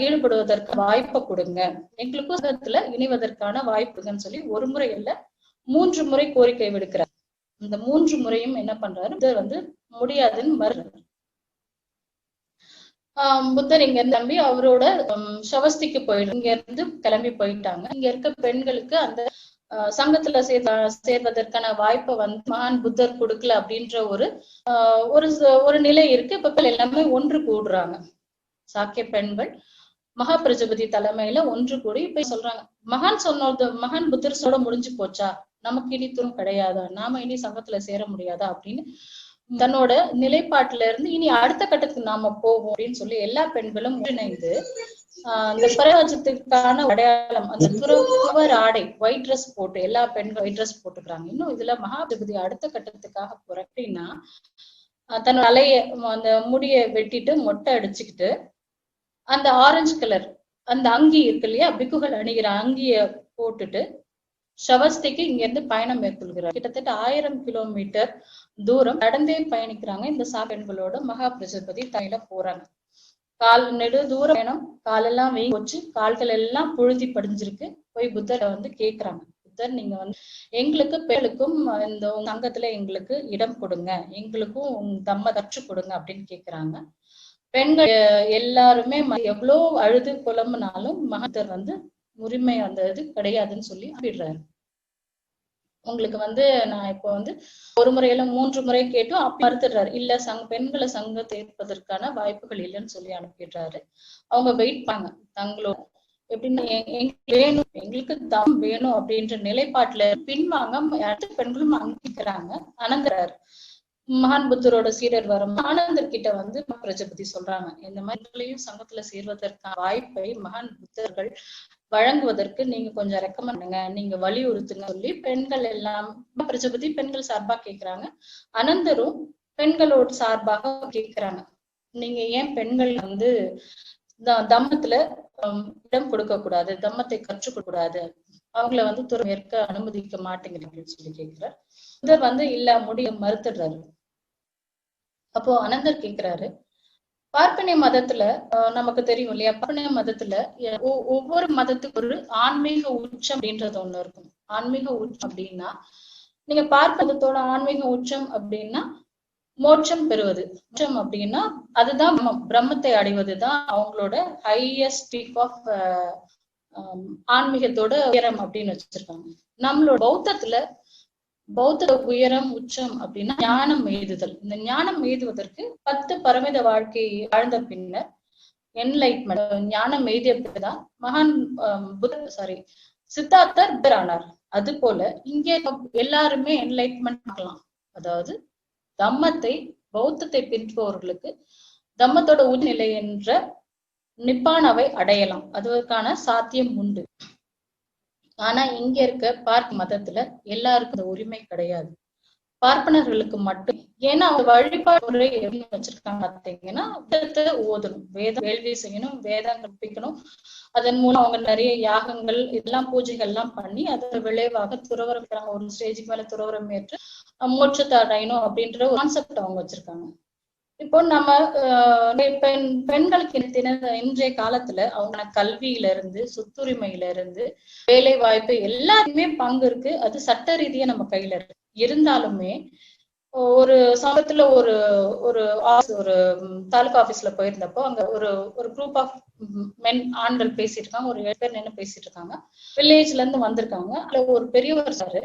ஈடுபடுவதற்கு வாய்ப்பை கொடுங்க, எங்களுக்கும் சங்கத்துல இணைவதற்கான வாய்ப்புன்னு சொல்லி ஒரு முறை இல்ல 3 முறை கோரிக்கை விடுக்கிறார். இந்த 3 முறையும் என்ன பண்றாரு, புத்தர் முடியாதுன்னு மறுறாரு. புத்தர் இங்க இருந்து கிளம்பி அவரோட சவஸ்திக்கு இங்க இருந்து கிளம்பி போயிட்டாங்க. இங்க இருக்க பெண்களுக்கு அந்த சங்கத்துல சேர்வதற்கான வாய்ப்பை மகான் புத்தர் கொடுக்கல அப்படின்ற ஒரு நிலை இருக்கு. இப்ப எல்லாமே ஒன்று கூடுறாங்க. சாக்கிய பெண்கள் மகா பிரஜபதி தலைமையில ஒன்று கூடி இப்ப சொல்றாங்க, மகான் புத்தர் சொல்ல முடிஞ்சு போச்சா, நமக்கு இனி துணை கிடையாதா, நாம இனி சங்கத்துல சேர முடியாதா அப்படின்னு தன்னோட நிலைப்பாட்டுல இருந்து இனி அடுத்த கட்டத்துக்கு நாம போவோம் அப்படின்னு சொல்லி எல்லா பெண்களும் ஒன்றிணைந்து இந்த பரிவராஜத்துக்கான அடையாளம் அந்த துறவர் ஆடை ஒயிட் ட்ரெஸ் போட்டு எல்லா பெண்களும் ஒயிட் ட்ரெஸ் போட்டுக்கிறாங்க. இன்னும் இதுல மகாபிரபதி அடுத்த கட்டத்துக்காக போறப்படின்னா தன்னோட தலைய அந்த முடிய வெட்டிட்டு மொட்டை அடிச்சுக்கிட்டு அந்த ஆரஞ்சு கலர் அந்த அங்கி இருக்கு இல்லையா, பிக்குகள் அணிகிற அங்கிய போட்டுட்டு ஷவஸ்திக்கு இங்க இருந்து பயணம் மேற்கொள்கிறார். கிட்டத்தட்ட 1000 கிலோமீட்டர் தூரம் நடந்தே பயணிக்கிறாங்க. இந்த பெண்களோட மகா பிரஜபதி தலையில போறாங்க. நெடு தூரம் பயணம், காலெல்லாம் வெயில் போச்சு, கால்கள் எல்லாம் புழுதி படிஞ்சிருக்கு. போய் புத்தரை கேக்குறாங்க, புத்தர் நீங்க எங்களுக்கு பெண்களுக்கும் இந்த சங்கத்துல எங்களுக்கு இடம் கொடுங்க, எங்களுக்கும் தம்ம கற்றுக் கொடுங்க அப்படின்னு கேக்குறாங்க. பெண்கள் எல்லாருமே எவ்வளவு அழுது புலம்புனாலும் மகத்தர் உரிமை அந்த இது கிடையாதுன்னு சொல்லி அப்பிடுறாரு. உங்களுக்கு நான் இப்போ ஒரு முறையில 3 முறை கேட்டும் அப்ப மறுத்துடுறாரு. இல்ல பெண்களை சங்கம் சேர்ப்பதற்கான வாய்ப்புகள் இல்லைன்னு சொல்லி அனுப்பிடுறாரு. அவங்க வெயிட் பண்ணாங்க தங்களோட எப்படின்னா வேணும், எங்களுக்கு தம் வேணும் அப்படின்ற நிலைப்பாட்டுல பின்வாங்க அடுத்த பெண்களும் அங்கிக்கிறாங்க. அனந்தரார் மகான் புத்தரோட சீடர் வரும் ஆனந்தர் கிட்ட பிரஜபதி சொல்றாங்க, இந்த மாதிரியும் சங்கத்துல சேர்வதற்கான வாய்ப்பை மகான் புத்தர்கள் வழங்குவதற்கு நீங்க கொஞ்சம் ரெக்கமெண்ட் பண்ணுங்க, நீங்க வலியுறுத்துங்க சொல்லி பெண்கள் எல்லாம் பிரஜபதி பெண்கள் சார்பா கேக்குறாங்க. அனந்தரும் பெண்களோட சார்பாக கேக்குறாங்க, நீங்க ஏன் பெண்கள் தம்மத்துல இடம் கொடுக்க கூடாது, தம்மத்தை கற்றுக்க கூடாது, அவங்கள துறவேற்க அனுமதிக்க மாட்டேங்கிறீங்கன்னு சொல்லி கேட்கிறார். புத்தர் இல்ல முடிய மறுத்துடுறாரு. அப்போ அனந்தர் கேக்குறாரு, பார்ப்பனிய மதத்துல நமக்கு தெரியும் இல்லையா, பார்ப்பனிய மதத்துல ஒவ்வொரு மதத்துக்கு ஒரு ஆன்மீக உச்சம் அப்படின்றது ஒண்ணு இருக்கும். ஆன்மீக உச்சம் அப்படின்னா நீங்க பார்ப்பன மதத்தோட ஆன்மீக உச்சம் அப்படின்னா மோட்சம் பெறுவது. மோட்சம் அப்படின்னா அதுதான் பிரம்மத்தை அடைவதுதான் அவங்களோட ஹையஸ்ட் பீக் ஆஃப் ஆன்மீகத்தோட உயரம் அப்படின்னு வச்சிருக்காங்க. நம்மளோட பௌத்த உயரம் உச்சம் அப்படின்னா ஞானம் எய்துதல். இந்த ஞானம் எய்துவதற்கு 10 பரமித வாழ்க்கை வாழ்ந்த பின்னர் என்லைட்மெண்ட் ஞானம் எய்திய பிறகுதான் மகான் சித்தார்த்தர் ஆனார். அது போல இங்கே எல்லாருமே என்லைட்மெண்ட் ஆகலாம். அதாவது தம்மத்தை பௌத்தத்தை பின்பற்றுபவர்களுக்கு தம்மத்தோட உள்நிலை என்ற நிப்பானாவை அடையலாம், அதற்கான சாத்தியம் உண்டு. ஆனா இங்க இருக்க பார்ப்பன மதத்துல எல்லாருக்கும் அந்த உரிமை கிடையாது, பார்ப்பனர்களுக்கு மட்டும். ஏன்னா அவங்க வழிபாடு முறை எப்படி வச்சிருக்காங்க பார்த்தீங்கன்னா, வேதத்தை ஓதணும், வேதம் வேள்வி செய்யணும், வேதம் கற்பிக்கணும், அதன் மூலம் அவங்க நிறைய யாகங்கள் இதெல்லாம் பூஜைகள் எல்லாம் பண்ணி அதன் விளைவாக துறவரம் ஒரு ஸ்டேஜுக்கு மேல துறவரம் ஏற்று மோட்சத்தை அடையணும் அப்படின்ற ஒரு கான்செப்ட் அவங்க வச்சிருக்காங்க. இப்போ நம்ம பெண்களுக்கு இன்றைய காலத்துல அவங்க கல்வியில இருந்து சொத்துரிமையில இருந்து வேலை வாய்ப்பு எல்லாருமே பங்கு இருக்கு. அது சட்ட ரீதியா நம்ம கையில இருக்கு. இருந்தாலுமே ஒரு சமயத்துல ஒரு ஒரு ஒரு தாலுகா ஆபீஸ்ல போயிருந்தப்போ அங்க ஒரு ஒரு குரூப் ஆஃப் ஆண்கள் பேசிட்டு இருக்காங்க. ஒரு 7 பேர் நின்று பேசிட்டு இருக்காங்க. வில்லேஜ்ல இருந்து வந்திருக்காங்க. அதுல ஒரு பெரியவர் சாரு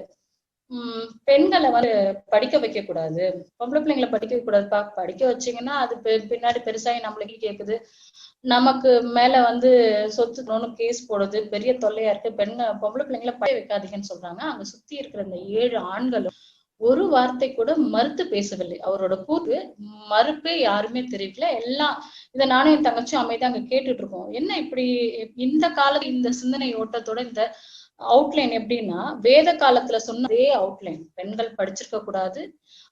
பெண்களை வந்து படிக்க வைக்க கூடாது, பொம்பளை பிள்ளைங்களை படிக்க வைக்க கூடாதுப்பா, படிக்க வச்சீங்கன்னா அது பின்னாடி பெருசாகி நம்மளுக்கு கேக்குது, நமக்கு மேல வந்து சொத்து கேஸ் போடுது, பெரிய தொல்லையா இருக்கு, பொம்பளை பிள்ளைங்களை படிக்க வைக்காதீங்கன்னு சொல்றாங்க. அங்க சுத்தி இருக்கிற இந்த 7 ஆண்களும் ஒரு வார்த்தை கூட மறுத்து பேசவில்லை. அவரோட கூற்று மறுப்பே யாருமே தெரியல. எல்லாம் இதை நானும் என் தங்கச்சியும் அமைதியா அங்க கேட்டுட்டு இருக்கோம். என்ன இப்படி இந்த காலத்துல இந்த சிந்தனை ஓட்டத்தோட இந்த அவுட்லைன் எப்படின்னா, வேத காலத்துல சொன்ன அதே அவுட்லைன். பெண்கள் படிச்சிருக்க கூடாது,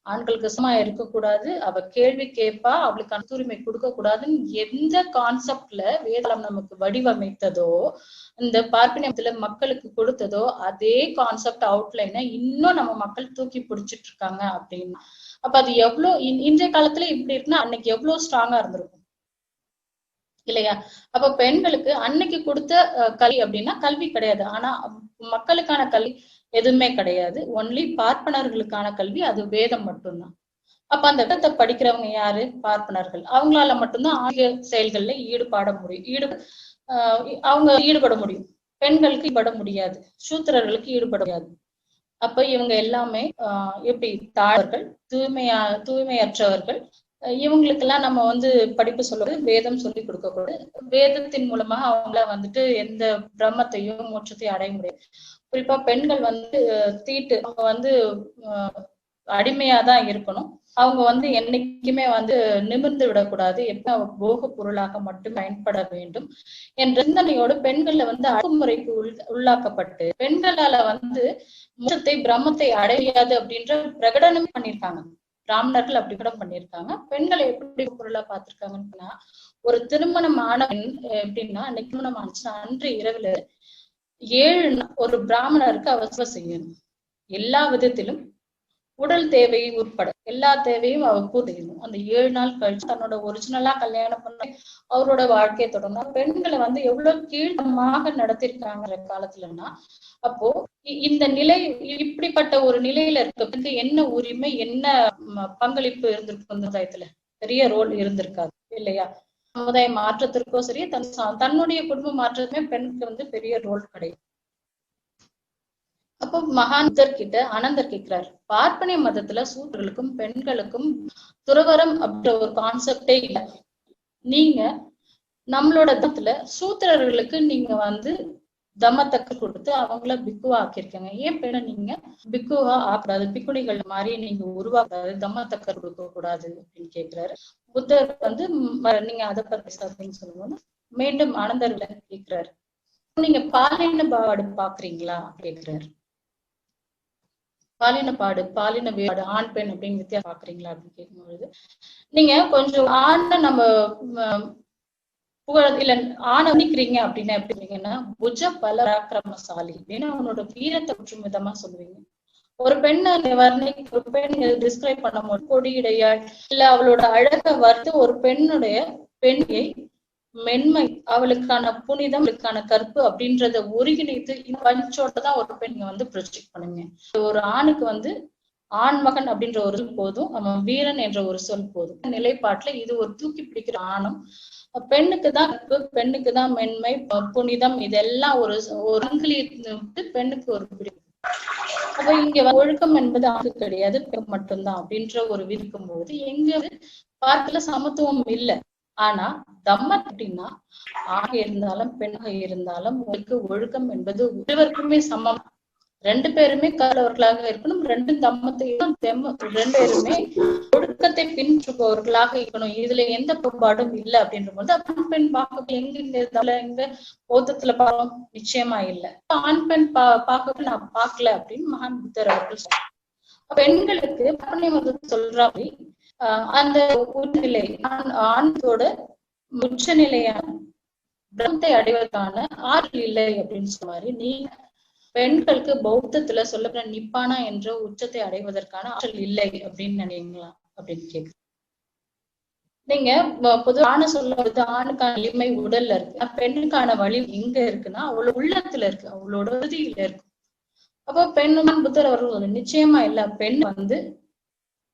ஆண்களுக்கு சமமா இருக்கக்கூடாது, அவ கேள்வி கேட்பா, அவளுக்கு உரிமை கொடுக்க கூடாதுன்னு எந்த கான்செப்ட்ல வேதம் நமக்கு வடிவமைத்ததோ, இந்த பார்ப்பனியத்துல மக்களுக்கு கொடுத்ததோ அதே கான்செப்ட் அவுட்லைனை இன்னும் நம்ம மக்கள் தூக்கி பிடிச்சிட்டு இருக்காங்க அப்படின்னு. அப்ப அது எவ்வளவு இன்றைய காலத்துல இப்படி இருக்குன்னா அன்னைக்கு எவ்வளவு ஸ்ட்ராங்கா இருந்திருக்கும் இல்லையா? அப்ப பெண்களுக்கு அன்னைக்கு கொடுத்த கல்வி அப்படின்னா கல்வி கிடையாது. ஆனா மக்களுக்கான கல்வி எதுவுமே கிடையாது. ஒன்லி பார்ப்பனர்களுக்கான கல்வி, அது வேதம் மட்டும்தான். அப்ப அந்த வேதத்தை படிக்கிறவங்க யாரு? பார்ப்பனர்கள். அவங்களால மட்டும்தான் ஆகிய செயல்கள்ல அவங்க ஈடுபட முடியும். பெண்களுக்கு ஈடுபட முடியாது, சூத்திரர்களுக்கு ஈடுபட முடியாது. அப்ப இவங்க எல்லாமே எப்படி தாழ்வர்கள், தூய்மையற்றவர்கள். இவங்களுக்கெல்லாம் நம்ம வந்து படிப்பு சொல்றது, வேதம் சொல்லி கொடுக்க கூடாது. வேதத்தின் மூலமாக அவங்கள வந்துட்டு எந்த பிரம்மத்தையும் மோட்சத்தையும் அடைய முடியாது. குறிப்பா பெண்கள் வந்து அவங்க வந்து அடிமையாதான் இருக்கணும். அவங்க வந்து என்னைக்குமே வந்து நிமிர்ந்து விடக்கூடாது, எப்ப போக பொருளாக மட்டும் பயன்பட வேண்டும் என்ற சிந்தனையோடு பெண்கள்ல வந்து அடக்குமுறைக்கு உள்ளாக்கப்பட்டு பெண்களால வந்து மோட்சத்தை பிரம்மத்தை அடையாது அப்படின்ற பிரகடனம் பண்ணியிருக்காங்க. பிராமணர்கள் அப்படி கூட பண்ணியிருக்காங்க. பெண்களை எப்படி பொருளா பார்த்திருக்காங்கன்னா, ஒரு திருமணம் ஆன எப்படின்னா, அன்னைக்கு திருமணம் ஆனிச்சுன்னா அன்று இரவுல 7 ஒரு பிராமணருக்கு அவசியம் செய்யணும். எல்லா விதத்திலும் உடல் தேவை உட்பட எல்லா தேவையும் அவ பூர்த்தி செய்யணும். அந்த 7 நாள் கழிச்சு தன்னோட ஒரிஜினலா கல்யாணம் பண்ண அவரோட வாழ்க்கையை தொடர்ந்து பெண்களை வந்து எவ்வளவு கீழ்த்தமாக நடத்திருக்காங்க காலத்துலன்னா, அப்போ இந்த நிலை, இப்படிப்பட்ட ஒரு நிலையில இருக்க என்ன உரிமை, என்ன பங்களிப்பு இருந்திருக்கும் சமுதாயத்துல? பெரிய ரோல் இருந்திருக்காது இல்லையா? சமுதாய மாற்றத்திற்கோ சரி, தன்னுடைய குடும்ப மாற்றத்துமே பெண்ணுக்கு வந்து பெரிய ரோல் கிடையாது. அப்போ மகாந்தர் கிட்ட அனந்தர் கேட்கிறார், பார்ப்பனிய மதத்துல சூத்திரர்களுக்கும் பெண்களுக்கும் துறவரம் அப்படின்ற ஒரு கான்செப்டே இல்லை. நீங்க நம்மளோட தத்துல சூத்திரர்களுக்கு நீங்க வந்து தம்மத்தக்கு கொடுத்து அவங்கள பிக்குவா ஆக்கியிருக்காங்க. ஏன் பெண்ணை நீங்க பிக்குவா ஆக்கூடாது, பிக்குணிகள் மாதிரி நீங்க உருவாக்காது, தம்மத்தக்க கொடுக்க கூடாது அப்படின்னு கேட்கிறாரு. புத்தர் வந்து நீங்க அதை பத்தி அப்படின்னு சொல்லும்போது மீண்டும் ஆனந்தர்ல கேட்கிறாரு, நீங்க பாலினப்பாடு பாக்குறீங்களா கேட்கிறாரு. பாலின வேறுபாடு, ஆண் பெண் அப்படின்னு வித்தியாசம் பாக்குறீங்களா அப்படின்னு கேட்கும்பொழுது, நீங்க கொஞ்சம் ஆணை நம்ம இல்ல ஆணை வர்ணிக்கிறீங்க அப்படின்னா எப்படின்னா, புஜ பராக்கிரமசாலி அப்படின்னு அவனோட வீரத்தை குற்றும் விதமா சொல்லுவீங்க. ஒரு பெண்ணை ஒரு பெண் டிஸ்கிரைப் பண்ணும்போது கொடியுடையாள் இல்ல அவளோட அழகை வர்த்து ஒரு பெண்ணியை மென்மை, அவளுக்கான புனிதம், அவளுக்கான கற்பு அப்படின்றத ஒருங்கிணைத்து இந்த பஞ்சோட தான் ஒரு பெண் வந்து ப்ரொஜெக்ட் பண்ணுங்க. ஒரு ஆணுக்கு வந்து ஆண்மகன் அப்படின்ற ஒரு சொல் போதும், அவன் வீரன் என்ற ஒரு சொல் போதும். நிலைப்பாட்டுல இது ஒரு தூக்கி பிடிக்கிற ஆணும். பெண்ணுக்கு தான் கற்பு, பெண்ணுக்கு தான் மென்மை, புனிதம், இதெல்லாம் ஒரு அங்கிலி பெண்ணுக்கு ஒரு பிடிக்கும். அப்ப இங்க ஒழுக்கம் என்பது ஆணுக்கு கிடையாது, பெண் மட்டும்தான் அப்படின்ற ஒரு விதிக்கும் போது எங்க பார்க்கல சமத்துவம் இல்லை. ஆனா தம்மத் அப்படின்னா ஆண் இருந்தாலும் பெண்ணாக இருந்தாலும் உங்களுக்கு ஒழுக்கம் என்பது ஒருவருக்குமே சமம். 2 பேருமே கலவர்களாக இருக்கணும். 2 தம்மத்தையும் 2 பேருமே ஒழுக்கத்தை பின்பற்றுபவர்களாக இருக்கணும். இதுல எந்த பாகுபாடும் இல்லை அப்படின்ற போது ஆண் பெண் பார்க்க எங்க போதத்துல பார்க்கணும், நிச்சயமா இல்லை. ஆண் பெண் பார்க்க நான் பார்க்கல அப்படின்னு மகான் புத்தர் அவர்கள் சொல்றாங்க. பெண்களுக்கு சொல்ற அப்படி அந்த உச்சநிலை, ஆண்களோட உச்சநிலையான பிரம்மத்தை அடைவதற்கான ஆற்றல் இல்லை அப்படின்னு சொன்னாரு. நீங்க பெண்களுக்கு பௌத்தத்துல சொல்லப்படுற நிப்பானா என்ற உச்சத்தை அடைவதற்கான ஆற்றல் இல்லை அப்படின்னு நினைங்களா அப்படின்னு கேக்குது. நீங்க பொதுவாக ஆணை சொல்லும்போது ஆணுக்கான வலிமை உடல்ல இருக்கு, பெண்ணுக்கான வலிமை எங்க இருக்குன்னா அவளோட உள்ளத்துல இருக்கு, அவளோட உறுதியில இருக்கு. அப்போ பெண்ணுமான் புத்தர் அவர்கள் நிச்சயமா இல்ல, பெண் வந்து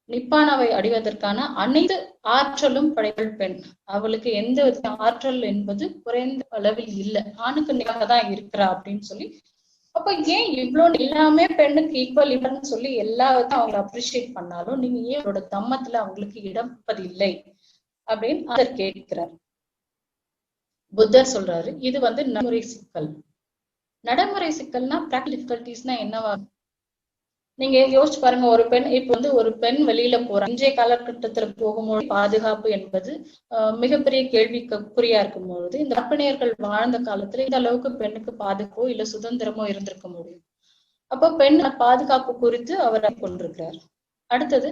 நிப்பானாவை அடைவதற்கான அனைத்து ஆற்றலும் படைத்தவள் பெண். அவளுக்கு எந்த வித ஆற்றல் என்பது குறைந்த அளவில் இல்லை, ஆணுக்கு நிகராக தான் இருக்கிறா அப்படின்னு சொல்லி. அப்ப ஏன் இவ்வளவு எல்லாமே பெண்ணுக்கு ஈக்குவல் இல்லைன்னு சொல்லி எல்லாத்தையும் அவங்க அப்ரிஷியேட் பண்ணாலும் நீங்க ஏன் அவரோட தம்மத்துல அவங்களுக்கு இடம் இல்லை அப்படின்னு அவர் கேட்கிறார். புத்தர் சொல்றாரு, இது நடைமுறை சிக்கல். நடைமுறை சிக்கல்னா பிராக்டிகல் டிஃபிகல்டிஸ்னா என்னவா? நீங்க யோசிச்சு பாருங்க, ஒரு பெண் இப்ப ஒரு பெண் வெளியில போறாங்க, இன்றைய காலகட்டத்துல போகும்போது பாதுகாப்பு என்பது மிகப்பெரிய கேள்விக்குறியா இருக்கும் பொழுது, இந்த கற்பனையர்கள் வாழ்ந்த காலத்துல இந்த அளவுக்கு பெண்ணுக்கு பாதுகாப்போ இல்ல சுதந்திரமோ இருந்திருக்க முடியும். அப்போ பெண் பாதுகாப்பு குறித்து அவர் கொண்டிருக்கிறார். அடுத்தது,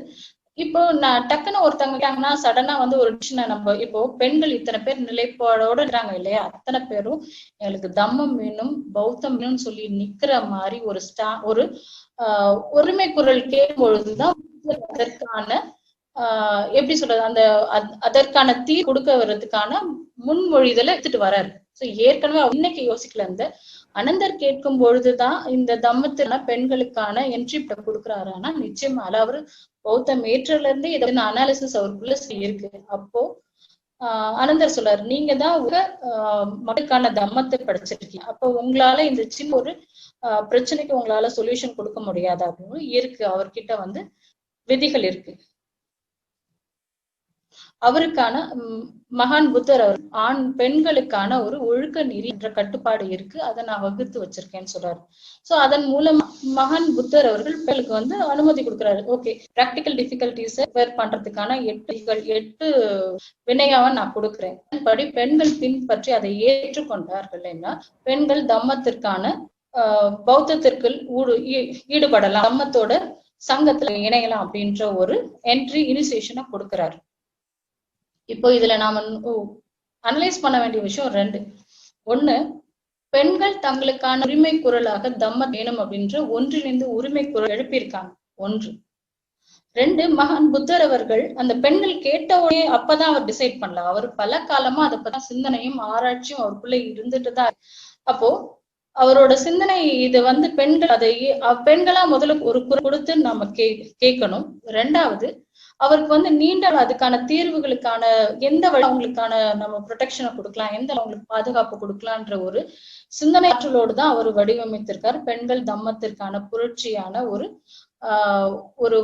இப்போ நான் டக்குன்னு ஒருத்தவங்க சடனா ஒரு டிசிஷனை நம்ம இப்போ பெண்கள் இத்தனை பேர் நிலைப்பாடோட இருக்கிறாங்க இல்லையா, அத்தனை பேரும் எங்களுக்கு தம்மம் வேணும் பௌத்தம் வேணும்னு சொல்லி நிக்கிற மாதிரி ஒரு உரிமை குரல் கேட்கும் பொழுதுதான் அதற்கான எப்படி சொல்றது, அதற்கான தீர்வு கொடுக்க வர்றதுக்கான முன்மொழிதலை எடுத்துட்டு வர்றாரு. சோ ஏற்கனவே இன்னைக்கு யோசிக்கல, அந்த அனந்தர் கேட்கும் பொழுதுதான் இந்த தம்மத்தின பெண்களுக்கான என்ட்ரி கொடுக்குறாரு. ஆனா நிச்சயமா அவரு பௌத்தம் ஏற்றல இருந்து இதை அனாலிசிஸ் அவருக்குள்ள இருக்கு. அப்போ அனந்தர் சொல்றாரு, நீங்க தான் மக்களுக்கான தம்மத்தை படிச்சிருக்கீங்க, அப்போ உங்களால இந்த சின்ன ஒரு பிரச்சனைக்கு உங்களால சொல்யூஷன் கொடுக்க முடியாதா அப்படின்னு இருக்கு. அவர்கிட்ட விதிகள் இருக்கு. அவருக்கான மகான் புத்தர் அவர் பெண்களுக்கான ஒரு ஒழுக்க நெறி என்ற கட்டுப்பாடு இருக்கு, அதை நான் வகுத்து வச்சிருக்கேன்னு சொல்றாரு. சோ அதன் மூலம் மகான் புத்தர் அவர்கள் பெண்களுக்கு அனுமதி கொடுக்குறாரு. ஓகே, பிராக்டிகல் டிஃபிகல்டிஸை பண்றதுக்கான 8 வினையாவை நான் கொடுக்குறேன். படி பெண்கள் பின்பற்றி அதை ஏற்றுக்கொண்டார்கள். என்ன, பெண்கள் தம்மத்திற்கான பௌத்தத்திற்கு ஈடுபடலாம், தம்மத்தோட சங்கத்துல இணையலாம் அப்படின்ற ஒரு என்ட்ரி இனிஷியேஷனை கொடுக்கிறாரு. இப்போ இதுல நாம அனலைஸ் பண்ண வேண்டிய விஷயம் 2. 1, பெண்கள் தங்களுக்கான உரிமை குரலாக தம்ம வேணும் அப்படின்ற ஒன்றிணைந்து உரிமை குரல் எழுப்பியிருக்காங்க. 1. 2, மகான் புத்தர் அவர்கள் அந்த பெண்கள் கேட்ட உடனே அப்பதான் அவர் டிசைட் பண்ணல, அவர் பல காலமா அதை பத்தி சிந்தனையும் ஆராய்ச்சியும் அவருக்குள்ள இருந்துட்டுதான். அப்போ அவரோட சிந்தனை இது பெண்கள் அதை பெண்களா முதல்ல ஒரு குரல் கொடுத்து நாம கேட்கணும். 2வது, அவருக்கு நீண்ட அதுக்கான தீர்வுகளுக்கான எந்த வழி அவங்களுக்கான நம்ம ப்ரொடெக்ஷனை கொடுக்கலாம், எந்த அவங்களுக்கு பாதுகாப்பு கொடுக்கலான்ற ஒரு சிந்தனை ஆற்றலோடு தான் அவர் வடிவமைத்திருக்காரு. பெண்கள் தம்மத்திற்கான புரட்சியான ஒரு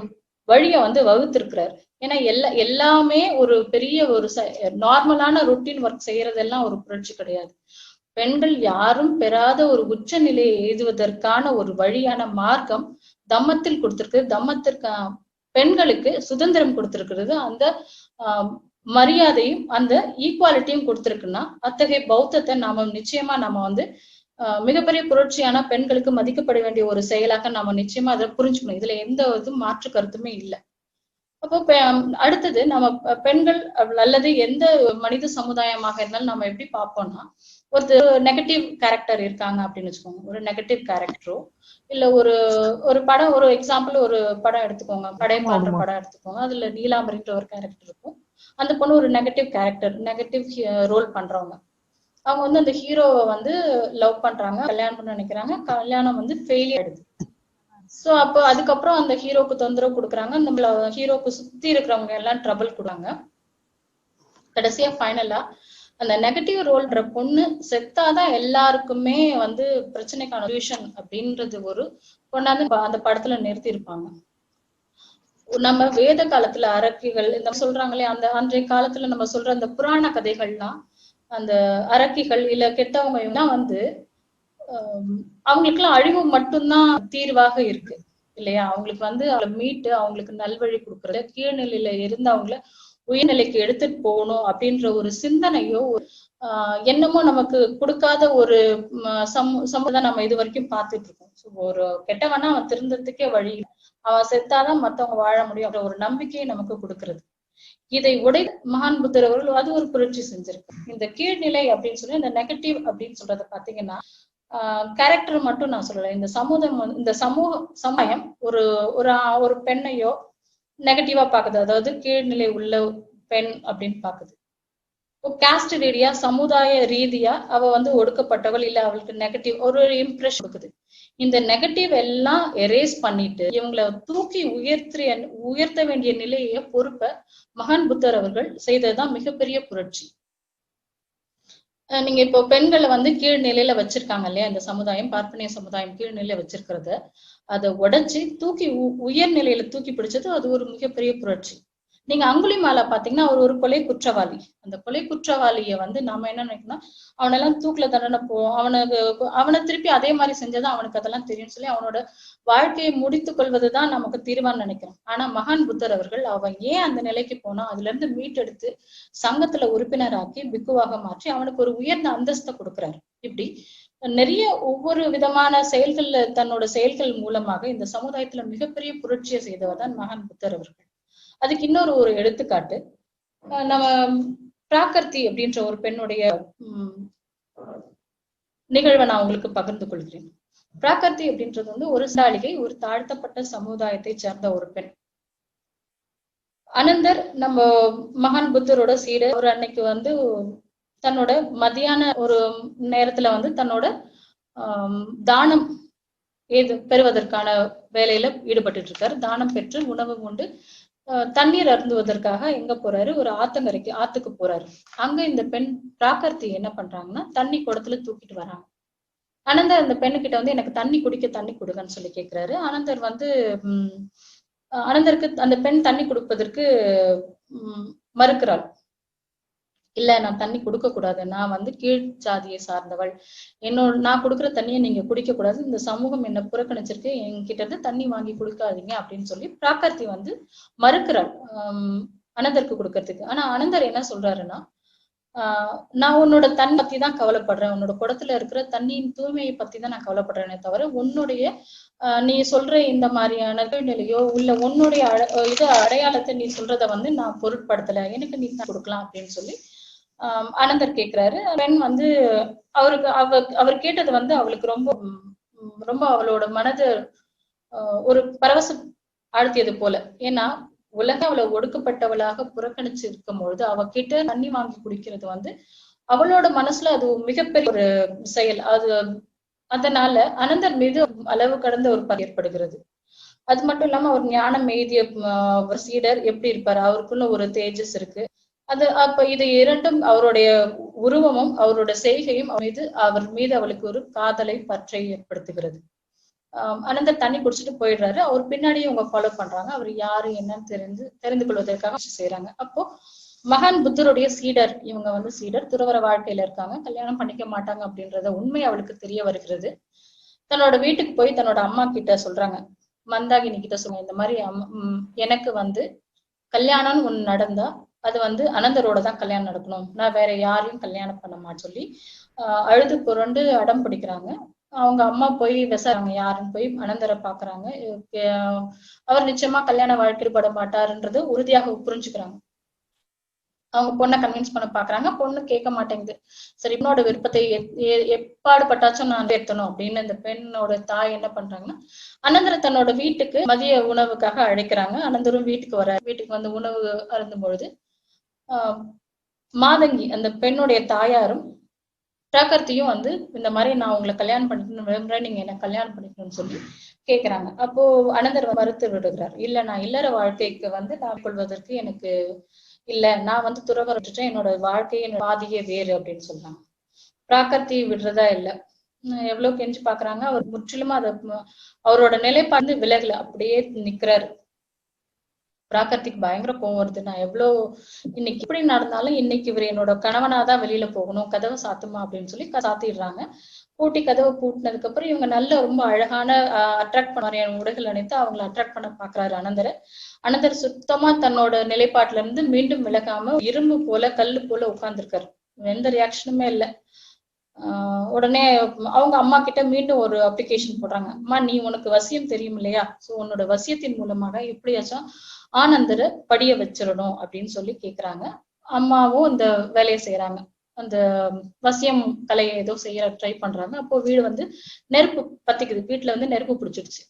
வழியை வகுத்திருக்கிறார். ஏன்னா எல்லாமே ஒரு பெரிய ஒரு நார்மலான ரொட்டீன் ஒர்க் செய்யறதெல்லாம் ஒரு புரட்சி கிடையாது. பெண்கள் யாரும் பெறாத ஒரு உச்ச நிலையை எழுதுவதற்கான ஒரு வழியான மார்க்கம் தம்மத்தில் கொடுத்திருக்கு. தம்மத்திற்கு பெண்களுக்கு சுதந்திரம் கொடுத்திருக்கிறது, அந்த மரியாதையும் அந்த ஈக்குவாலிட்டியும் கொடுத்திருக்குன்னா அத்தகைய பௌத்தத்தை நிச்சயமா மிகப்பெரிய புரட்சியான பெண்களுக்கு மதிக்கப்பட வேண்டிய ஒரு செயலாக நிச்சயமா அதை புரிஞ்சுக்கணும். இதுல எந்த மாற்று கருத்துமே இல்லை. அப்போ அடுத்தது நம்ம பெண்கள் அல்லது எந்த மனித சமுதாயமாக இருந்தாலும் நம்ம எப்படி பார்ப்போம்னா, நெகட்டிவ் கேரக்டர் இருக்காங்க அப்படின்னு வச்சுக்கோங்க. ஒரு நெகட்டிவ் கேரக்டரோ இல்ல ஒரு படம், ஒரு எக்ஸாம்பிள் ஒரு படம் எடுத்துக்கோங்க, படைப்பான்ற படம் எடுத்துக்கோங்க. அதுல நீலாம்பரின்ற ஒரு கேரக்டர் இருக்கும். அந்த பொண்ணு ஒரு நெகட்டிவ் கேரக்டர், நெகட்டிவ் ரோல் பண்றவங்க. அவங்க அந்த ஹீரோவை லவ் பண்றாங்க, கல்யாணம் பண்ண நினைக்கிறாங்க. கல்யாணம் ஃபெயிலியர் ஆயிடுது. சோ அப்போ அதுக்கப்புறம் அந்த ஹீரோக்கு தொந்தரவு கொடுக்குறாங்க. நம்மள ஹீரோக்கு சுத்தி இருக்கிறவங்க எல்லாம் ட்ரபிள் கொடுறாங்க. கடைசியா ஃபைனலா அந்த நெகட்டிவ் ரோல்ன்ற பொண்ணு செத்தாதான் எல்லாருக்குமே பிரச்சனைக்கான சொல்யூஷன் அப்படின்றது கொண்டாந்து அந்த படத்துல நிறுத்தி இருப்பாங்க. நம்ம வேத காலத்துல அரக்கிகள் இந்த சொல்றாங்களே, அந்த அன்றைய காலத்துல நம்ம சொல்ற அந்த புராண கதைகள்லாம் அந்த அரக்கிகள் இல்ல கெட்டவங்க எல்லாம் அவங்களுக்கு எல்லாம் அழிவு மட்டும்தான் தீர்வாக இருக்கு இல்லையா. அவங்களுக்கு அவங்களை மீட்டு அவங்களுக்கு நல்வழி கொடுக்கறது, கீழ்நிலையில இருந்து அவங்கள உயர்நிலைக்கு எடுத்துட்டு போகணும் அப்படின்ற ஒரு சிந்தனையோ என்னமோ நமக்கு கொடுக்காத ஒரு சமூகம் நம்ம இது வரைக்கும் பார்த்துட்டு இருக்கோம். ஒரு கெட்டவனா அவன் திருந்ததுக்கே வழி, அவன் செத்தாதான் மத்தவங்க வாழ முடியும் அப்படின்ற ஒரு நம்பிக்கையை நமக்கு கொடுக்கறது. இதை மகான் புத்தர் அவர்கள் அது ஒரு புரட்சி செஞ்சிருக்கு. இந்த கீழ்நிலை அப்படின்னு சொல்லி இந்த நெகட்டிவ் அப்படின்னு சொல்றத பாத்தீங்கன்னா கேரக்டர் மட்டும் நான் சொல்லல, இந்த சமயம் ஒரு பெண்ணையோ நெகட்டிவா பாக்குது, அதாவது கீழ்நிலை உள்ள பெண் அப்படின்னு பாக்குது. காஸ்ட் ரீதியா சமுதாய ரீதியா அவ வந்து ஒடுக்கப்பட்டவள், இல்ல அவளுக்கு நெகட்டிவ் ஒரு இம்ப்ரெஷன் கொடுக்குது. இந்த நெகட்டிவ் எல்லாம் எரேஸ் பண்ணிட்டு இவங்களை தூக்கி உயர்த்த வேண்டிய நிலைய பொறுப்பை மகான் புத்தர் அவர்கள் செய்ததுதான் மிகப்பெரிய புரட்சி. நீங்க இப்போ பெண்களை வந்து கீழ் நிலையில வச்சிருக்காங்க இல்லையா, இந்த சமுதாயம் பார்ப்பனிய சமுதாயம் கீழ் நிலையில வச்சிருக்கிறத அதை உடைச்சு தூக்கி உயர் நிலையில தூக்கி பிடிச்சது அது ஒரு மிகப்பெரிய புரட்சி. நீங்க அங்குலிமாலா பாத்தீங்கன்னா அவர் ஒரு கொலை குற்றவாளி. அந்த கொலை குற்றவாளிய வந்து நாம என்ன நினைக்கணும், அவனெல்லாம் தூக்குல தண்டனை அவனை திருப்பி அதே மாதிரி செஞ்சதான் அவனுக்கு அதெல்லாம் தெரியும் சொல்லி அவனோட வாழ்க்கையை முடித்துக் கொள்வதுதான் நமக்கு தீர்வான்னு நினைக்கிறோம். ஆனா மகான் புத்தர் அவர்கள் அவன் ஏன் அந்த நிலைக்கு போனா அதுல இருந்து மீட்டெடுத்து சங்கத்துல உறுப்பினராக்கி பிக்குவாக மாற்றி அவனுக்கு ஒரு உயர்ந்த அந்தஸ்தை கொடுக்கிறாரு. இப்படி நிறைய ஒவ்வொரு விதமான செயல்கள்ல தன்னோட செயல்கள் மூலமாக இந்த சமுதாயத்துல மிகப்பெரிய புரட்சியை செய்தவர் தான் மகான் புத்தர் அவர்கள். அதுக்கு இன்னொரு ஒரு எடுத்துக்காட்டு, நம்ம பிராகர்த்தி அப்படின்ற ஒரு பெண்ணுடைய நிகழ்வை நான் உங்களுக்கு பகிர்ந்து கொள்கிறேன். பிராகர்த்தி அப்படின்றது வந்து ஒரு சாலிகை, ஒரு தாழ்த்தப்பட்ட சமுதாயத்தை சேர்ந்த ஒரு பெண். அனந்தர் நம்ம மகான் புத்தரோட சீடர் ஒரு அன்னைக்கு வந்து தன்னோட மதியான ஒரு நேரத்துல வந்து தன்னோட தானம் பெறுவதற்கான வேலையில ஈடுபட்டு இருக்காரு. தானம் பெற்று உணவு உண்டு தண்ணீர் அருந்துவதற்காக எங்க போறாரு, ஒரு ஆத்துக்கு போறாரு. அங்க இந்த பெண் பிராகர்த்தி என்ன பண்றாங்கன்னா தண்ணி குடத்துல தூக்கிட்டு வராங்க. அனந்தர் அந்த பெண்ணுகிட்ட வந்து எனக்கு தண்ணி கொடுங்கன்னு சொல்லி கேட்கிறாரு. அனந்தர் வந்து அனந்தருக்கு அந்த பெண் தண்ணி கொடுப்பதற்கு மறுக்கிறாள். இல்ல நான் தண்ணி கொடுக்க கூடாது, நான் வந்து கீழ் ஜாதியை சார்ந்தவள், நான் கொடுக்குற தண்ணியை நீங்க குடிக்க கூடாது, இந்த சமூகம் என்ன புறக்கணிச்சிருக்கு, என்கிட்ட இருந்து தண்ணி வாங்கி கொடுக்காதீங்க அப்படின்னு சொல்லி பிராகர்த்தி வந்து மறுக்கிறாள் அனந்தருக்கு கொடுக்கறதுக்கு. ஆனா அனந்தர் என்ன சொல்றாருன்னா, நான் உன்னோட தண்ணி பத்தி தான் கவலைப்படுறேன், உன்னோட குடத்துல இருக்கிற தண்ணியின் தூய்மையை பத்தி தான் நான் கவலைப்படுறேனே தவிர உன்னுடைய நீ சொல்ற இந்த மாதிரியான நிலையோ இல்ல உன்னுடைய அடையாளத்தை நீ சொல்றத வந்து நான் பொருட்படுத்தல, எனக்கு நீ தான் கொடுக்கலாம் அப்படின்னு சொல்லி அனந்தர் கேட்கிறாரு. பெண் வந்து அவர் கேட்டது வந்து அவளுக்கு ரொம்ப ரொம்ப அவளோட மனது ஒரு பரவசம் ஆழ்த்தியது போல. ஏன்னா உலக அவளை ஒடுக்கப்பட்டவளாக புறக்கணிச்சு இருக்கும் பொழுது அவகிட்ட தண்ணி வாங்கி குடிக்கிறது வந்து அவளோட மனசுல அது மிகப்பெரிய ஒரு செயல். அதனால அனந்தர் மீது அளவு கடந்த ஒரு ஏற்படுகிறது. அது மட்டும் இல்லாம அவர் ஞானம் எய்திய சீடர் எப்படி இருப்பாரு, அவருக்குள்ள ஒரு தேஜஸ் இருக்கு. அப்ப இது இரண்டும் அவருடைய உருவமும் அவரோட செய்கையும் அவர் மீது அவளுக்கு ஒரு காதலை பற்றை ஏற்படுத்துகிறது. அனந்தர் தண்ணி குடிச்சிட்டு போயிடுறாரு. அவர் பின்னாடியே இவங்க ஃபாலோ பண்றாங்க. அவர் யாரு என்னன்னு தெரிந்து கொள்வதற்காக செய்யறாங்க. அப்போ மகான் புத்தருடைய சீடர், இவங்க வந்து சீடர் துறவற வாழ்க்கையில இருக்காங்க, கல்யாணம் பண்ணிக்க மாட்டாங்க அப்படின்றத உண்மை அவளுக்கு தெரிய வருகிறது. தன்னோட வீட்டுக்கு போய் தன்னோட அம்மா கிட்ட சொல்றாங்க, மந்தாகினி கிட்ட சொல்லுங்க, இந்த மாதிரி எனக்கு வந்து கல்யாணம்னு ஒண்ணு நடந்தா அது வந்து அனந்தரோட தான் கல்யாணம் நடக்கணும், நான் வேற யாரையும் கல்யாணம் பண்ண மாட்டேன்னு சொல்லி அழுது புரண்டு அடம் பிடிக்கிறாங்க. அவங்க அம்மா போய் விசாரிங்க யாருன்னு போய் அனந்தரை பாக்குறாங்க. அவர் நிச்சயமா கல்யாண வாழ்க்கையில் பட மாட்டாருன்றது உறுதியாக புரிஞ்சுக்கிறாங்க. அவங்க பொண்ணை கன்வின்ஸ் பண்ண பாக்குறாங்க. பொண்ணு கேட்க மாட்டேங்குது. சரி, பெண்ணோட விருப்பத்தை எப்பாடுபட்டாச்சும் நான் ஏத்தணும் அப்படின்னு இந்த பெண்ணோட தாய் என்ன பண்றாங்கன்னா அனந்தரை தன்னோட வீட்டுக்கு மதிய உணவுக்காக அழைக்கிறாங்க. அனந்தரும் வீட்டுக்கு வர வீட்டுக்கு வந்து உணவு அருந்தும் பொழுது மாதங்கி அந்த பெண்ணுடைய தாயாரும் பிராகர்த்தியும் வந்து இந்த மாதிரி நான் உங்களை கல்யாணம் பண்ணிக்கணும் விரும்புறேன், நீங்க என்ன கல்யாணம் பண்ணிக்கணும்னு சொல்லி கேட்கிறாங்க. அப்போ அனந்தர் மறுத்து விடுகிறார். இல்ல, நான் இல்லற வாழ்க்கைக்கு வந்து நான் கொள்வதற்கு எனக்கு இல்ல, நான் வந்து துறவற விட்டுட்டேன், என்னோட வாழ்க்கையின் பாதியே வேறு அப்படின்னு சொல்றாங்க. பிராகர்த்தி விடுறதா இல்ல, எவ்வளவு கெஞ்சு பாக்குறாங்க. அவர் முற்றிலுமா அவரோட நிலைப்பாடு விலகல, அப்படியே நிக்கிறாரு. பிராகர்த்திக்கு பயங்கர கோவம் வருது. நான் எவ்வளவு இன்னைக்கு இப்படி நடந்தாலும் இன்னைக்கு இவர் என்னோட கணவனாதான் வெளியில போகணும், கதவை சாத்துமா அப்படின்னு சொல்லி சாத்திடுறாங்க. பூட்டி கதவை பூட்டினதுக்கு அப்புறம் இவங்க நல்ல ரொம்ப அழகான அட்ராக்ட் பண்ண மாதிரியான உடைகள் அணித்து அவங்களை அட்ராக்ட் பண்ண பாக்குறாரு அனந்தரை. அனந்தர் சுத்தமா தன்னோட நிலைப்பாட்டுல இருந்து மீண்டும் விலகாம இரும்பு போல கல்லு போல உட்கார்ந்துருக்காரு. எந்த ரியாக்ஷனுமே இல்லை. உடனே அவங்க அம்மா கிட்ட மீண்டும் ஒரு அப்ளிகேஷன் போடுறாங்க. அம்மா, நீ உனக்கு வசியம் தெரியும் இல்லையா, சோ உன்னோட வசியத்தின் மூலமாக எப்படியாச்சும் ஆனந்தரை படிய வச்சிடணும் அப்படின்னு சொல்லி கேக்குறாங்க. அம்மாவும் இந்த வேலையை செய்யறாங்க. அந்த வசியம் கலையை ஏதோ செய்ய ட்ரை பண்றாங்க. அப்போ வீடு வந்து நெருப்பு பத்திக்குது, வீட்டுல வந்து நெருப்பு பிடிச்சிடுச்சு.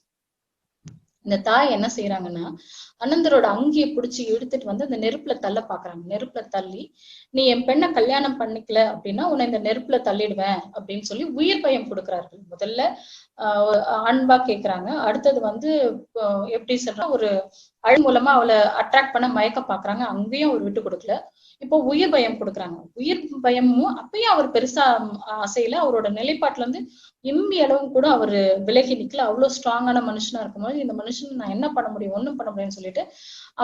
இந்த தாய் என்ன செய்யறாங்கன்னா அனந்தரோட அங்கியை பிடிச்சி இழுத்துட்டு வந்து அந்த நெருப்புல தள்ள பாக்குறாங்க. நெருப்புல தள்ளி, நீ என் பெண்ணை கல்யாணம் பண்ணிக்கல அப்படின்னா உன்னை இந்த நெருப்புல தள்ளிடுவேன் அப்படின்னு சொல்லி உயிர் பயம் கொடுக்குறார்கள். முதல்ல அன்பா கேக்குறாங்க. அடுத்தது வந்து எப்படி சொல்றா, ஒரு அழு மூலமா அவளை அட்ராக்ட் பண்ண மயக்க பாக்குறாங்க. அங்கேயும் அவர் விட்டு கொடுக்கல. இப்போ உயிர் பயம் கொடுக்குறாங்க. உயிர் பயமும் அப்பயும் அவர் பெருசா அசையில. அவரோட நிலைப்பாட்டுல இருந்து இம்மி அளவும் கூட அவரு விலகி நிக்கல. அவ்வளவு ஸ்ட்ராங்கான மனுஷனா இருக்கும்போது இந்த மனுஷன் நான் என்ன பண்ண முடியும், ஒண்ணும் பண்ண முடியும்னு சொல்லிட்டு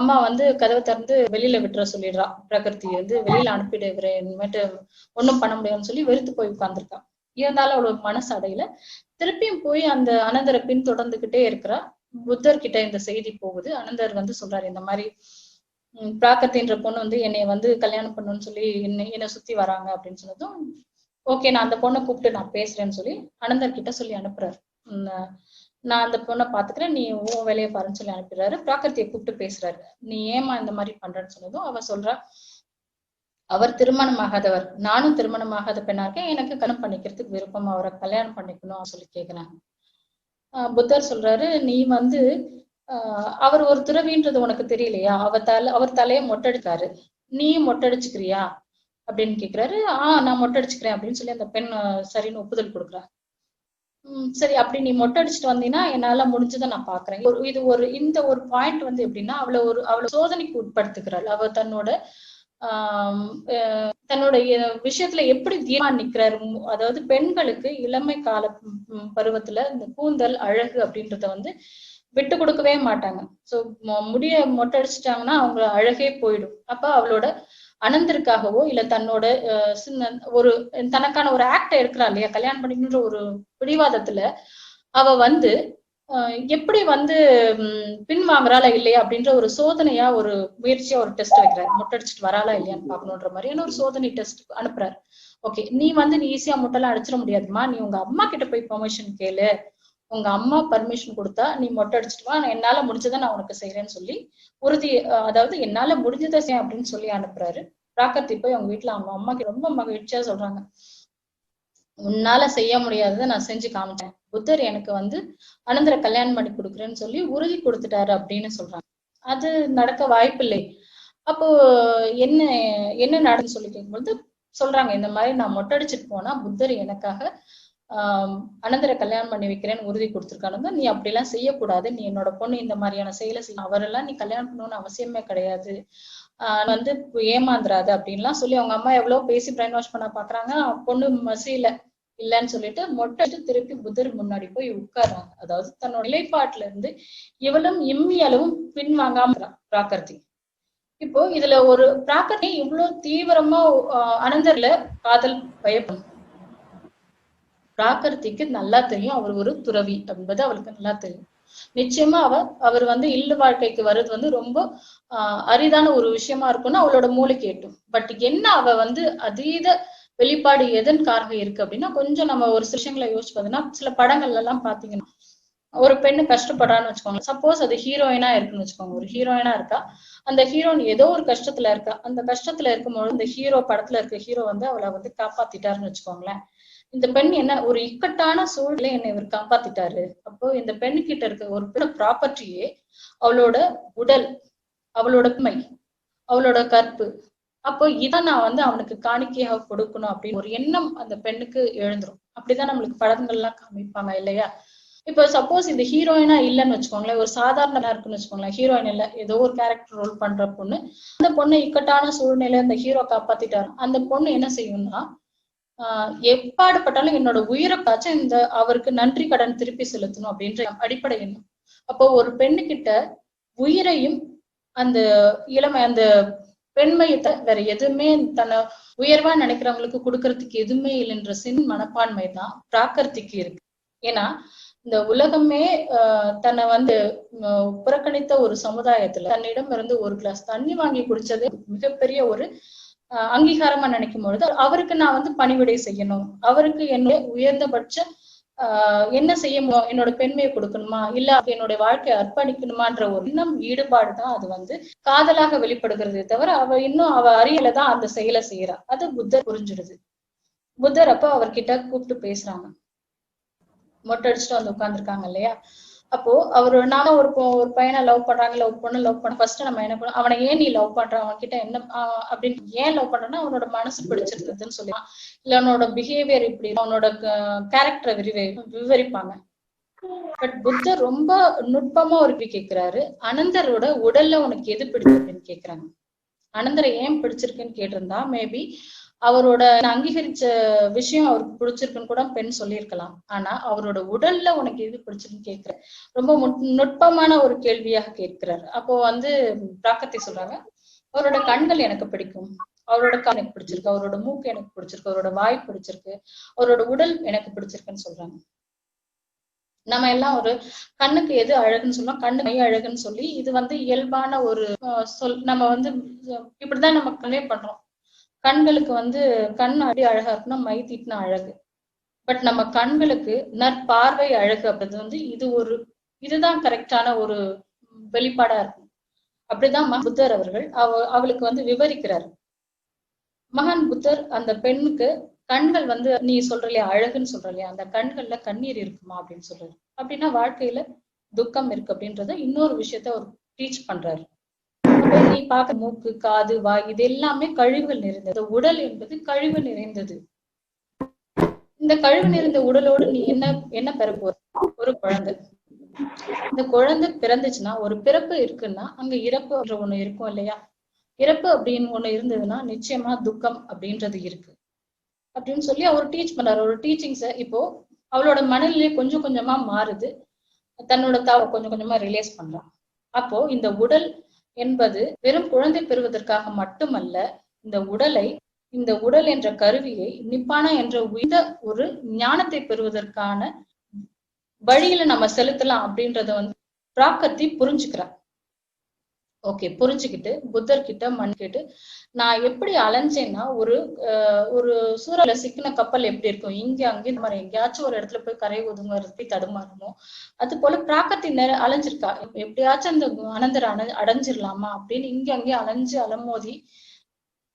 அம்மா வந்து கதவை திறந்து வெளியில விட்டுற சொல்லிடுறா. பிரகிருதி வந்து வெளியில அனுப்பிடு, இனிமேட்டு ஒண்ணும் பண்ண முடியும்னு சொல்லி வெறுத்து போய் உட்கார்ந்துருக்கா. இருந்தாலும் அவளோட மனசு அடையில. திருப்பியும் போய் அந்த அனந்தரை பின் தொடர்ந்துகிட்டே இருக்கிறா. புத்தர் கிட்ட இந்த செய்தி போகுது. அனந்தர் வந்து சொல்றாரு, இந்த மாதிரி பிராக்கத்தின்ற பொண்ணு வந்து என்னைய வந்து கல்யாணம் பண்ணணும்னு சொல்லி என்னை சுத்தி வராங்க அப்படின்னு சொன்னதும், ஓகே நான் அந்த பொண்ணை கூப்பிட்டு நான் பேசுறேன்னு சொல்லி அனந்தர் கிட்ட சொல்லி அனுப்புறாரு. நான் அந்த பொண்ணை பாத்துக்கிறேன், நீ உன் வேலையை பாருன்னு சொல்லி அனுப்பிடுறாரு. பிராக்கத்தியை கூப்பிட்டு பேசுறாரு. நீ ஏமா இந்த மாதிரி பண்றேன்னு சொன்னதும் அவ சொல்றா, அவர் திருமணமாகாதவர், நானும் திருமணமாகாத பெண்ணா இருக்கேன், எனக்கு கல்யாணம் பண்ணிக்கிறதுக்கு விருப்பம், அவரை கல்யாணம் பண்ணிக்கணும் சொல்லி கேக்குறாங்க. புத்தர் சொல்றாரு, நீ வந்து அவர் ஒரு துறவின்றது உனக்கு தெரியலையா? அவர் தலையை மொட்டடிக்காரு, நீயும் மொட்டடிச்சுக்கிறியா அப்படின்னு கேக்குறாரு. நான் மொட்டடிச்சுக்கிறேன் அப்படின்னு சொல்லி அந்த பெண் சரின்னு ஒப்புதல் கொடுக்குறா. சரி, அப்படி நீ மொட்டை அடிச்சுட்டு வந்தீங்கன்னா என்னால முடிஞ்சதை நான் பாக்குறேன். இது இந்த ஒரு பாயிண்ட் வந்து எப்படின்னா அவளை சோதனைக்கு உட்படுத்துக்கிறாள். அவ தன்னோட விஷயத்துல எப்படி தீர்மா நிக்கிறாரு. அதாவது பெண்களுக்கு இளமை கால பருவத்துல இந்த கூந்தல் அழகு அப்படின்றத வந்து விட்டு கொடுக்கவே மாட்டாங்க. சோ முடிய மொட்டை அடிச்சுட்டாங்கன்னா அவங்க அழகே போயிடும். அப்ப அவளோட அனந்தருக்காகவோ இல்ல தன்னோட ஒரு தனக்கான ஒரு ஆக்ட இருக்கிறா இல்லையா, கல்யாணம் பண்ணிக்கணுன்ற ஒரு பிடிவாதத்துல அவ வந்து எப்படி வந்து பின்வாங்குறாளா இல்லையா அப்படின்ற ஒரு சோதனையா, ஒரு முயற்சியா ஒரு டெஸ்ட் வைக்கிறாரு. மொட்டடிச்சுட்டு வராளா இல்லையான்னு பாக்கணுன்ற மாதிரியான ஒரு சோதனை டெஸ்ட் அனுப்புறாரு. ஓகே, நீ ஈஸியா முட்டைலாம் அடிச்சிட முடியாதுமா, நீ உங்க அம்மா கிட்ட போய் பெர்மிஷன் கேளு, உங்க அம்மா பர்மிஷன் கொடுத்தா நீ மொட்டை அடிச்சுட்டு வா, என்னால முடிஞ்சதை நான் உனக்கு செய்யறேன்னு சொல்லி உறுதி, அதாவது என்னால முடிஞ்சதை செய்ய அப்படின்னு சொல்லி அனுப்புறாரு. பிராக்கத்தி போய் அவங்க வீட்டுல அவங்க அம்மாக்கு ரொம்ப மகிழ்ச்சியா சொல்றாங்க, உன்னால செய்ய முடியாததை நான் செஞ்சு காமிச்சேன், புத்தர் எனக்கு வந்து அனந்தரை கல்யாணம் பண்ணி கொடுக்குறேன்னு சொல்லி உறுதி கொடுத்துட்டாரு அப்படின்னு சொல்றாங்க. அது நடக்க வாய்ப்பில்லை. அப்போ என்ன நடன்னு சொல்லி கேட்கும்போது சொல்றாங்க, இந்த மாதிரி நான் மொட்டடிச்சுட்டு போனா புத்தர் எனக்காக அனந்தரை கல்யாணம் பண்ணி வைக்கிறேன்னு உறுதி கொடுத்துருக்கானு, நீ அப்படி எல்லாம் செய்யக்கூடாது, நீ என்னோட பொண்ணு இந்த மாதிரியான செயலை செய்ய, அவரெல்லாம் நீ கல்யாணம் பண்ணணும்னு அவசியமே கிடையாது, வந்து ஏமாந்துராது அப்படின்லாம் சொல்லி அவங்க அம்மா எவ்வளவு பேசி பிரைன் வாஷ் பண்ண பாக்குறாங்க. பொண்ணு மசியில இல்லைன்னு சொல்லிட்டு மொட்டை திருப்பி புத்தர் முன்னாடி போய் உட்கார்றாங்க. அதாவது தன்னோட நிலைப்பாட்டுல இருந்து இவளும் இம்மி அளவும் பின்வாங்காம பிராக்கர்த்தி. இப்போ இதுல ஒரு பிராக்கர்த்தி இவ்வளவு தீவிரமா அனந்தர்ல காதல் பயப்படும். பிராக்கர்த்திக்கு நல்லா தெரியும் அவர் ஒரு துறவி என்பது அவளுக்கு நல்லா தெரியும். நிச்சயமா அவர் வந்து இல்லு வாழ்க்கைக்கு வர்றது வந்து ரொம்ப அரிதான ஒரு விஷயமா இருக்கும்னு அவளோட மூளைக்கு எட்டும். பட் என்ன அவ வந்து அதீத வெளிப்பாடு எதன் காரணம் இருக்கு அப்படின்னா, கொஞ்சம் நம்ம ஒரு சில விஷயங்களை யோசிச்சு பார்த்தோம்னா, சில படங்கள்ல எல்லாம் பாத்தீங்கன்னா ஒரு பெண்ணு கஷ்டப்படுறான்னு வச்சுக்கோங்க, சப்போஸ் அது ஹீரோயினா இருக்குன்னு வச்சுக்கோங்க, ஒரு ஹீரோயினா இருக்கா, அந்த ஹீரோயின் ஏதோ ஒரு கஷ்டத்துல இருக்கா, அந்த கஷ்டத்துல இருக்கும்போது இந்த ஹீரோ படத்துல இருக்க ஹீரோ வந்து அவளை வந்து காப்பாத்திட்டாருன்னு வச்சுக்கோங்களேன். இந்த பெண் என்ன ஒரு இக்கட்டான சூழ்நிலை என்னை இவர் காப்பாத்திட்டாரு. அப்போ இந்த பெண்ணு கிட்ட இருக்க ஒரு பெண் ப்ராப்பர்ட்டியே அவளோட உடல், அவளோட பெண்மை, அவளோட கற்பு. அப்போ இதை நான் வந்து அவனுக்கு காணிக்கையாக கொடுக்கணும் அப்படின்னு ஒரு எண்ணம் அந்த பெண்ணுக்கு எழுந்துரும். அப்படிதான் நம்மளுக்கு படங்கள்லாம் காமிப்பாங்க இல்லையா. இப்போ சப்போஸ் இந்த ஹீரோயினா இல்லைன்னு வச்சுக்கோங்களேன், ஒரு சாதாரண இருக்குன்னு வச்சுக்கோங்களேன், ஹீரோயின் இல்ல ஏதோ ஒரு கேரக்டர் ரோல் பண்ற பொண்ணு, அந்த பொண்ணு இக்கட்டான சூழ்நிலை அந்த ஹீரோ காப்பாத்திட்டாரு. அந்த பொண்ணு என்ன செய்யும்னா, எப்பாடுபட்டாலும் என்னோட உயிரை காய்ச்ச இந்த அவருக்கு நன்றி கடன் திருப்பி செலுத்தணும் அப்படின்ற அடிப்படை எண்ணம். அப்போ ஒரு பெண்ணு கிட்ட உயிரையும் அந்த இளமை அந்த பெண்மையை வேற எதுவுமே தன்னை உயர்வா நினைக்கிறவங்களுக்கு கொடுக்கறதுக்கு எதுவுமே இல்லைன்ற மனப்பான்மை தான் பிராக்கர்த்திக்கு இருக்கு. ஏன்னா இந்த உலகமே தன்னை வந்து புறக்கணித்த ஒரு சமுதாயத்துல தன்னிடம் இருந்து ஒரு கிளாஸ் தண்ணி வாங்கி குடிச்சது மிகப்பெரிய ஒரு அங்கீகாரமா நினைக்கும் பொழுது அவருக்கு நான் வந்து பணிவிடை செய்யணும், அவருக்கு என்னுடைய உயர்ந்தபட்ச என்ன செய்ய என்னோட பெண்மையை கொடுக்கணுமா இல்ல என்னுடைய வாழ்க்கையை அர்ப்பணிக்கணுமான்ற ஒரு எண்ணம் ஈடுபாடுதான் அது வந்து காதலாக வெளிப்படுகிறதே தவிர அவ அறியலதான் அந்த செயலை செய்யறா. அது புத்தர் புரிஞ்சிடுது. புத்தர் அப்ப அவர்கிட்ட கூப்பிட்டு பேசுறாங்க. மொட்டை அடிச்சுட்டு வந்து உட்கார்ந்துருக்காங்க இல்லையா, அப்போ நாம ஒரு பையனை லவ் பண்றாங்க, லவ் பண்ண ஃபர்ஸ்ட் நம்ம என்ன பண்ணோம், அவனை ஏன் நீ லவ் பண்ற, அவன் கிட்ட என்ன அப்படின்னு ஏன் லவ் பண்றன்னா அவனோட மனசு பிடிச்சிருந்ததுன்னு சொல்லலாம், இல்ல அவனோட பிஹேவியர் இப்படி, அவனோட கேரக்டரை விவரிப்பாங்க. பட் புத்தர் ரொம்ப நுட்பமா ஒரு கேக்குறாரு, அனந்தரோட உடல்ல உனக்கு எது பிடிச்சிருக்குன்னு கேக்குறாங்க. அனந்தரை ஏன் பிடிச்சிருக்குன்னு கேட்டிருந்தா மேபி அவரோட அங்கீகரிச்ச விஷயம் அவருக்கு பிடிச்சிருக்குன்னு கூட பெண் சொல்லியிருக்கலாம். ஆனா அவரோட உடல்ல உனக்கு எது பிடிச்சிருக்குன்னு கேட்கிற ரொம்ப நுட்பமான ஒரு கேள்வியாக கேட்கிறார். அப்போ பிராக்கத்தை சொல்றாங்க, அவரோட கண்கள் எனக்கு பிடிக்கும், அவரோட கண் எனக்கு பிடிச்சிருக்கு, அவரோட மூக்கு எனக்கு பிடிச்சிருக்கு, அவரோட வாய் பிடிச்சிருக்கு, அவரோட உடல் எனக்கு பிடிச்சிருக்குன்னு சொல்றாங்க. நம்ம எல்லாம் ஒரு கண்ணுக்கு எது அழகுன்னு சொன்னா கண்ணு மை அழகுன்னு சொல்லி இது இயல்பான ஒரு சொல். நம்ம இப்படிதான் நம்ம கன்வே பண்றோம். கண்களுக்கு கண் அடி அழகா இருக்குன்னா மை தீட்டினா அழகு. பட் நம்ம கண்களுக்கு நற்பார்வை அழகு அப்படின்றது இதுதான் கரெக்டான ஒரு வெளிப்பாடா இருக்கும். அப்படிதான் புத்தர் அவர்கள் அவளுக்கு விவரிக்கிறார். மகான் புத்தர் அந்த பெண்ணுக்கு கண்கள் நீ சொல்றலையா அழகுன்னு சொல்றலையா, அந்த கண்கள்ல கண்ணீர் இருக்குமா அப்படின்னு சொல்றாரு. அப்படின்னா வாழ்க்கையில துக்கம் இருக்கு அப்படின்றத இன்னொரு விஷயத்த அவர் டீச் பண்றாரு. நீ பார்க்க மூக்கு, காது, வாய் இது எல்லாமே கழிவுகள் நிறைந்தது. உடல் என்பது கழிவு நிறைந்தது. இந்த கழிவு நிறைந்த உடலோடு நீ என்ன பெற போற? ஒரு குழந்தை. இந்த குழந்தை பிறந்துச்சுன்னா ஒரு பிறப்பு இருக்குன்னா அங்க இறப்பு ஒண்ணு இருக்கும் இல்லையா? இறப்பு அப்படின்னு ஒண்ணு இருந்ததுன்னா நிச்சயமா துக்கம் அப்படின்றது இருக்கு அப்படின்னு சொல்லி அவர் டீச் பண்றாரு. ஒரு டீச்சிங்ஸ இப்போ அவளோட மனநிலையே கொஞ்சம் கொஞ்சமா மாறுது, தன்னோட கொஞ்சம் கொஞ்சமா ரிலேஸ் பண்றான். அப்போ இந்த உடல் என்பது வெறும் குழந்தை பெறுவதற்காக மட்டுமல்ல, இந்த உடல் என்ற கருவியை நிப்பானா என்ற உயர்ந்த ஒரு ஞானத்தை பெறுவதற்கான வழியில நம்ம செலுத்தலாம் அப்படின்றத பிராக்கத்தி புரிஞ்சுக்கிறார். ஓகே, புரிஞ்சுக்கிட்டு புத்தர் கிட்ட மண் கேட்டு, நான் எப்படி அலைஞ்சேன்னா ஒரு சூறாவளில சிக்கின கப்பல் எப்படி இருக்கும், இங்க அங்கே இந்த மாதிரி எங்கேயாச்சும் ஒரு இடத்துல போய் கரை ஒதுங்க தடுமாறணும், அது போல பிராக்கத்தி அலைஞ்சிருக்கா, எப்படியாச்சும் அந்த அனந்தரை அடைஞ்சிடலாமா அப்படின்னு இங்க அங்கேயும் அலைஞ்சு அலமோதி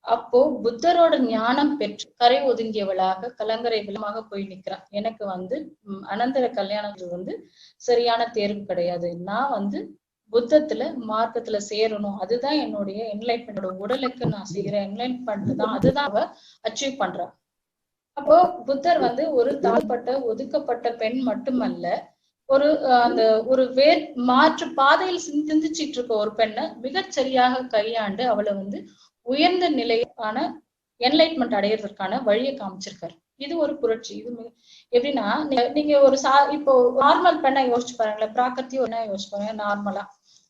அப்போ புத்தரோட ஞானம் பெற்று கரை ஒதுங்கியவளாக கலங்கரை விலமாக போய் நிக்கிறான். எனக்கு அனந்தர கல்யாணம் சரியான தேர்வு கிடையாது, நான் புத்தத்துல மார்க்கத்துல சேரணும், அதுதான் என்னுடைய என்லைட்மெண்டோட உடலுக்கு நான் செய்யற என்லைட்மெண்ட் தான், அதுதான் அவ அச்சீவ் பண்றா. அப்போ புத்தர் ஒரு தாழ்பட்ட ஒதுக்கப்பட்ட பெண் மட்டுமல்ல, ஒரு மாற்று பாதையில் சிந்திச்சுட்டு இருக்க ஒரு பெண்ணை மிகச்சரியாக கையாண்டு அவளை உயர்ந்த நிலையான என்லைட்மெண்ட் அடையிறதுக்கான வழியை காமிச்சிருக்காரு. இது ஒரு புரட்சி. இது எப்படின்னா நீங்க இப்போ நார்மல் பெண்ணை யோசிச்சு பாருங்களேன், பிராக்கத்தி ஒன்னா யோசிச்சு பாருங்க. நார்மலா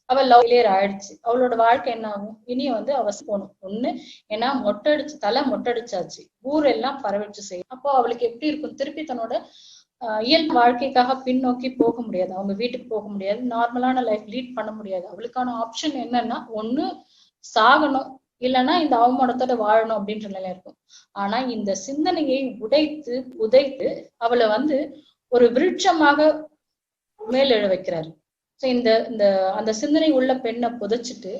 அவள் லவ் ஃபெயிலியர் ஆயிடுச்சு, அவளோட வாழ்க்கை என்ன ஆகும்? இனி அவ போகணும் ஒண்ணு, ஏன்னா தலை மொட்டடிச்சாச்சு, ஊரெல்லாம் பரவிச்சு செய்யும். அப்போ அவளுக்கு எப்படி இருக்கும்? திருப்பி தன்னோட இயல்பு வாழ்க்கைக்காக பின்னோக்கி போக முடியாது, அவங்க வீட்டுக்கு போக முடியாது, நார்மலான லைஃப் லீட் பண்ண முடியாது. அவளுக்கான ஆப்ஷன் என்னன்னா ஒண்ணு சாகணும், இல்லைன்னா இந்த அவமானத்தோட வாழணும் அப்படின்ற நிலை இருக்கும். ஆனா இந்த சிந்தனையை உதைத்து அவளை ஒரு விருட்சமாக மேலெழ வைக்கிறாரு. அந்த சிந்தனை உள்ள பெண்ணை புதைச்சிட்டு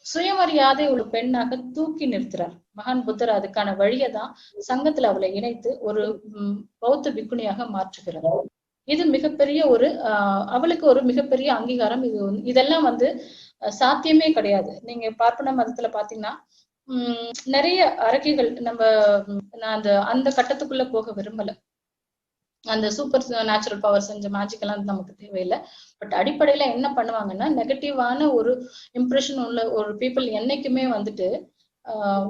சுயமரியாதை உள்ள பெண்ணாக தூக்கி நிறுத்துறார் மகான் புத்தர். அதுக்கான வழியதான் சங்கத்துல அவளை இணைத்து ஒரு பௌத்த பிக்குணியாக மாற்றுகிறார். இது மிகப்பெரிய அவளுக்கு ஒரு மிகப்பெரிய அங்கீகாரம். இதெல்லாம் சாத்தியமே கிடையாது. நீங்க பார்ப்பன மதத்துல பாத்தீங்கன்னா நிறைய அரக்கிகள் நான் அந்த கட்டத்துக்குள்ள போக விரும்பல. அந்த சூப்பர் நேச்சுரல் பவர் செஞ்ச மேஜிக் எல்லாம் நமக்கு தேவையில்லை. பட் அடிப்படையில என்ன பண்ணுவாங்கன்னா, நெகட்டிவான ஒரு இம்ப்ரெஷன் உள்ள ஒரு பீப்புள் என்னைக்குமே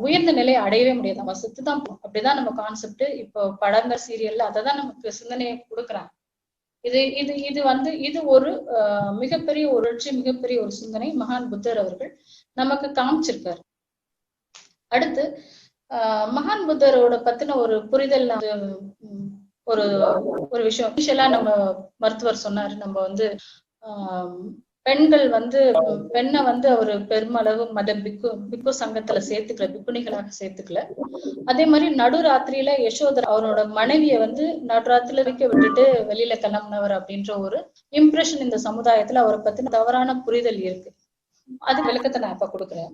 உயர்ந்த நிலையை அடையவே முடியாது, அவன் செத்துதான் போகும். அப்படிதான் நம்ம கான்செப்ட். இப்போ படங்கள் சீரியல்ல அததான் நமக்கு சிந்தனையை கொடுக்குறாங்க. இது ஒரு மிகப்பெரிய ஒரு மிகப்பெரிய ஒரு சிந்தனை மகான் புத்தர் அவர்கள் நமக்கு காமிச்சிருக்காரு. அடுத்து மகான் புத்தரோட பத்தின ஒரு புரிதல் ஒரு விஷயம் இனிஷியலா நம்ம மருத்துவர் சொன்னாரு. நம்ம பெண்கள் பெண்ணை அவரு பெருமளவு பிக்கு சங்கத்துல சேர்த்துக்கல, பிக்குணிகளாக சேர்த்துக்கல. அதே மாதிரி நடுராத்திரியில யசோதர் அவரோட மனைவிய நடுராத்திரில வைக்க விட்டுட்டு வெளியில கிளம்பினவர் அப்படின்ற ஒரு இம்ப்ரெஷன் இந்த சமுதாயத்துல அவரை பத்தின தவறான புரிதல் இருக்கு. அது விளக்கத்தை நான் இப்ப கொடுக்குறேன்.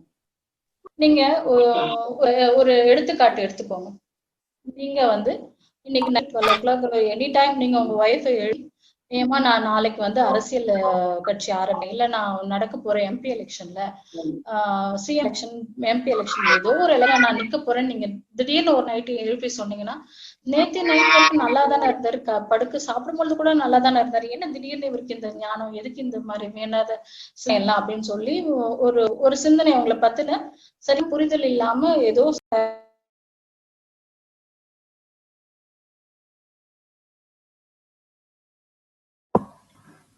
நீங்க ஒரு எடுத்துக்காட்டு எடுத்துக்கோங்க. நீங்க இன்னைக்கு நைட் 12 o'clock எனி டைம் நீங்க உங்க ஒய்ஃபை ஏமா நான் நாளைக்கு வந்து அரசியல் கட்சி ஆரம்பிக்கிறேன், இல்ல நான் நடக்க போற எம்பி எலெக்ஷன்ல சிஎம் எலெக்ஷன், எம்பி எலெக்ஷன், ஏதோ ஒரு எலெக்ஷன் நான் நிக்க போறேன்னு நீங்க திடீர்னு ஒரு நைட்டு எழுப்பி சொன்னீங்கன்னா, நேத்து நைட் வரைக்கும் நல்லா தானே இருந்தாரு, படுக்க சாப்பிடும்பொழுது கூட நல்லா தானே இருந்தாரு, என்ன திடீர்னு இவருக்கு இந்த ஞானம், எதுக்கு இந்த மாதிரி வேண்டாத செய்யலாம் அப்படின்னு சொல்லி ஒரு ஒரு சிந்தனை அவங்களை பத்தின சரி புரிதல் இல்லாம ஏதோ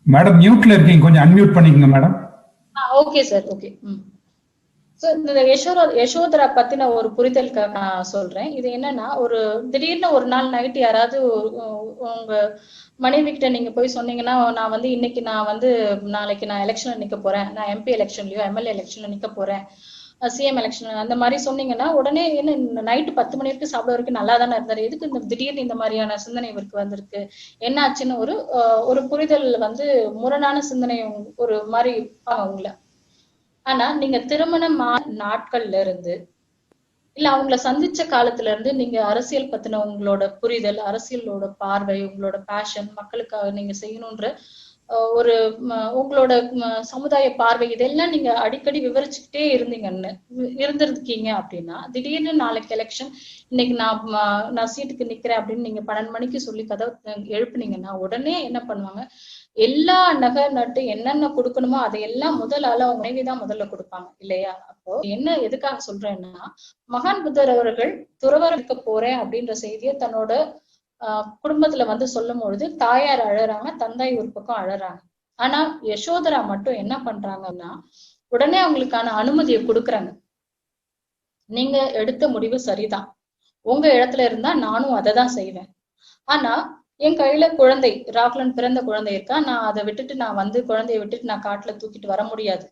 மேடம் மியூட்ல இருக்கீங்க, கொஞ்சம் அன்மியூட் பண்ணிக்கங்க மேடம். Okay sir, okay. இந்த யசோதரா பத்தின ஒரு புரிதலுக்காக நான் சொல்றேன். இது என்னன்னா, ஒரு திடீர்னு ஒரு நாள் நைட் யாராவது உங்க மனைவி கிட்ட நீங்க போய் சொன்னீங்கன்னா, நான் வந்து இன்னைக்கு நான் வந்து நாளைக்கு நான் எலெக்ஷன்ல நிக்க போறேன், நான் எம்பி எலெக்ஷன்லயோ எம்எல்ஏ எலெக்ஷன்ல நிக்க போறேன், சிஎம் எலெக்ஷன் அந்த மாதிரி சொன்னீங்கன்னா, உடனே என்ன நைட்டு 10 மணி வரைக்கும் சாப்பிட வரைக்கும் நல்லா தானே இருந்தாரு, எதுக்கு இந்த திடீர்னு இந்த மாதிரியான சிந்தனை இவருக்கு வந்திருக்கு, என்ன ஆச்சுன்னு ஒரு புரிதல் வந்து முரணான சிந்தனை ஒரு மாதிரி அவங்கள. ஆனா நீங்க திருமணம் நாட்கள்ல இருந்து இல்ல அவங்கள சந்திச்ச காலத்துல இருந்து நீங்க அரசியல் பத்தின உங்களோட புரிதல், அரசியலோட பார்வை, உங்களோட பேஷன், மக்களுக்காக நீங்க செய்யணும்ன்ற ஒரு உங்களோட சமுதாய பார்வை, இதெல்லாம் நீங்க அடிக்கடி விவரிச்சுக்கிட்டே இருந்திருக்கீங்க அப்படின்னா, திடீர்னு நாளைக்கு எலெக்ஷன், இன்னைக்கு நான் சீட்டுக்கு நிக்கிறேன் அப்படின்னு நீங்க 12 மணிக்கு சொல்லி கதவை எழுப்புனீங்கன்னா, உடனே என்ன பண்ணுவாங்க, எல்லா நகை நட்டு என்னென்ன கொடுக்கணுமோ அதையெல்லாம் முதல் ஆள அவங்க மனைவிதான் முதல்ல கொடுப்பாங்க இல்லையா? அப்போ என்ன எதுக்காக சொல்றேன்னா, மகான் புத்தர் அவர்கள் துறவரம் இருக்க போறேன் அப்படின்ற செய்தியை தன்னோட குடும்பத்துல வந்து சொல்லும் பொழுது தாயார் அழறாங்க, தந்தை ஒரு பக்கம் அழறாங்க. ஆனா யசோதரா மட்டும் என்ன பண்றாங்கன்னா, உடனே அவங்களுக்கான அனுமதியை கொடுக்குறாங்க. நீங்க எடுத்த முடிவு சரிதான், உங்க இடத்துல இருந்தா நானும் அதை தான் செய்வேன். ஆனா என் கையில குழந்தை, ராகுலன் பிறந்த குழந்தை இருக்கா, நான் அதை விட்டுட்டு நான் வந்து குழந்தைய விட்டுட்டு நான் காட்டுல தூக்கிட்டு வர முடியாது.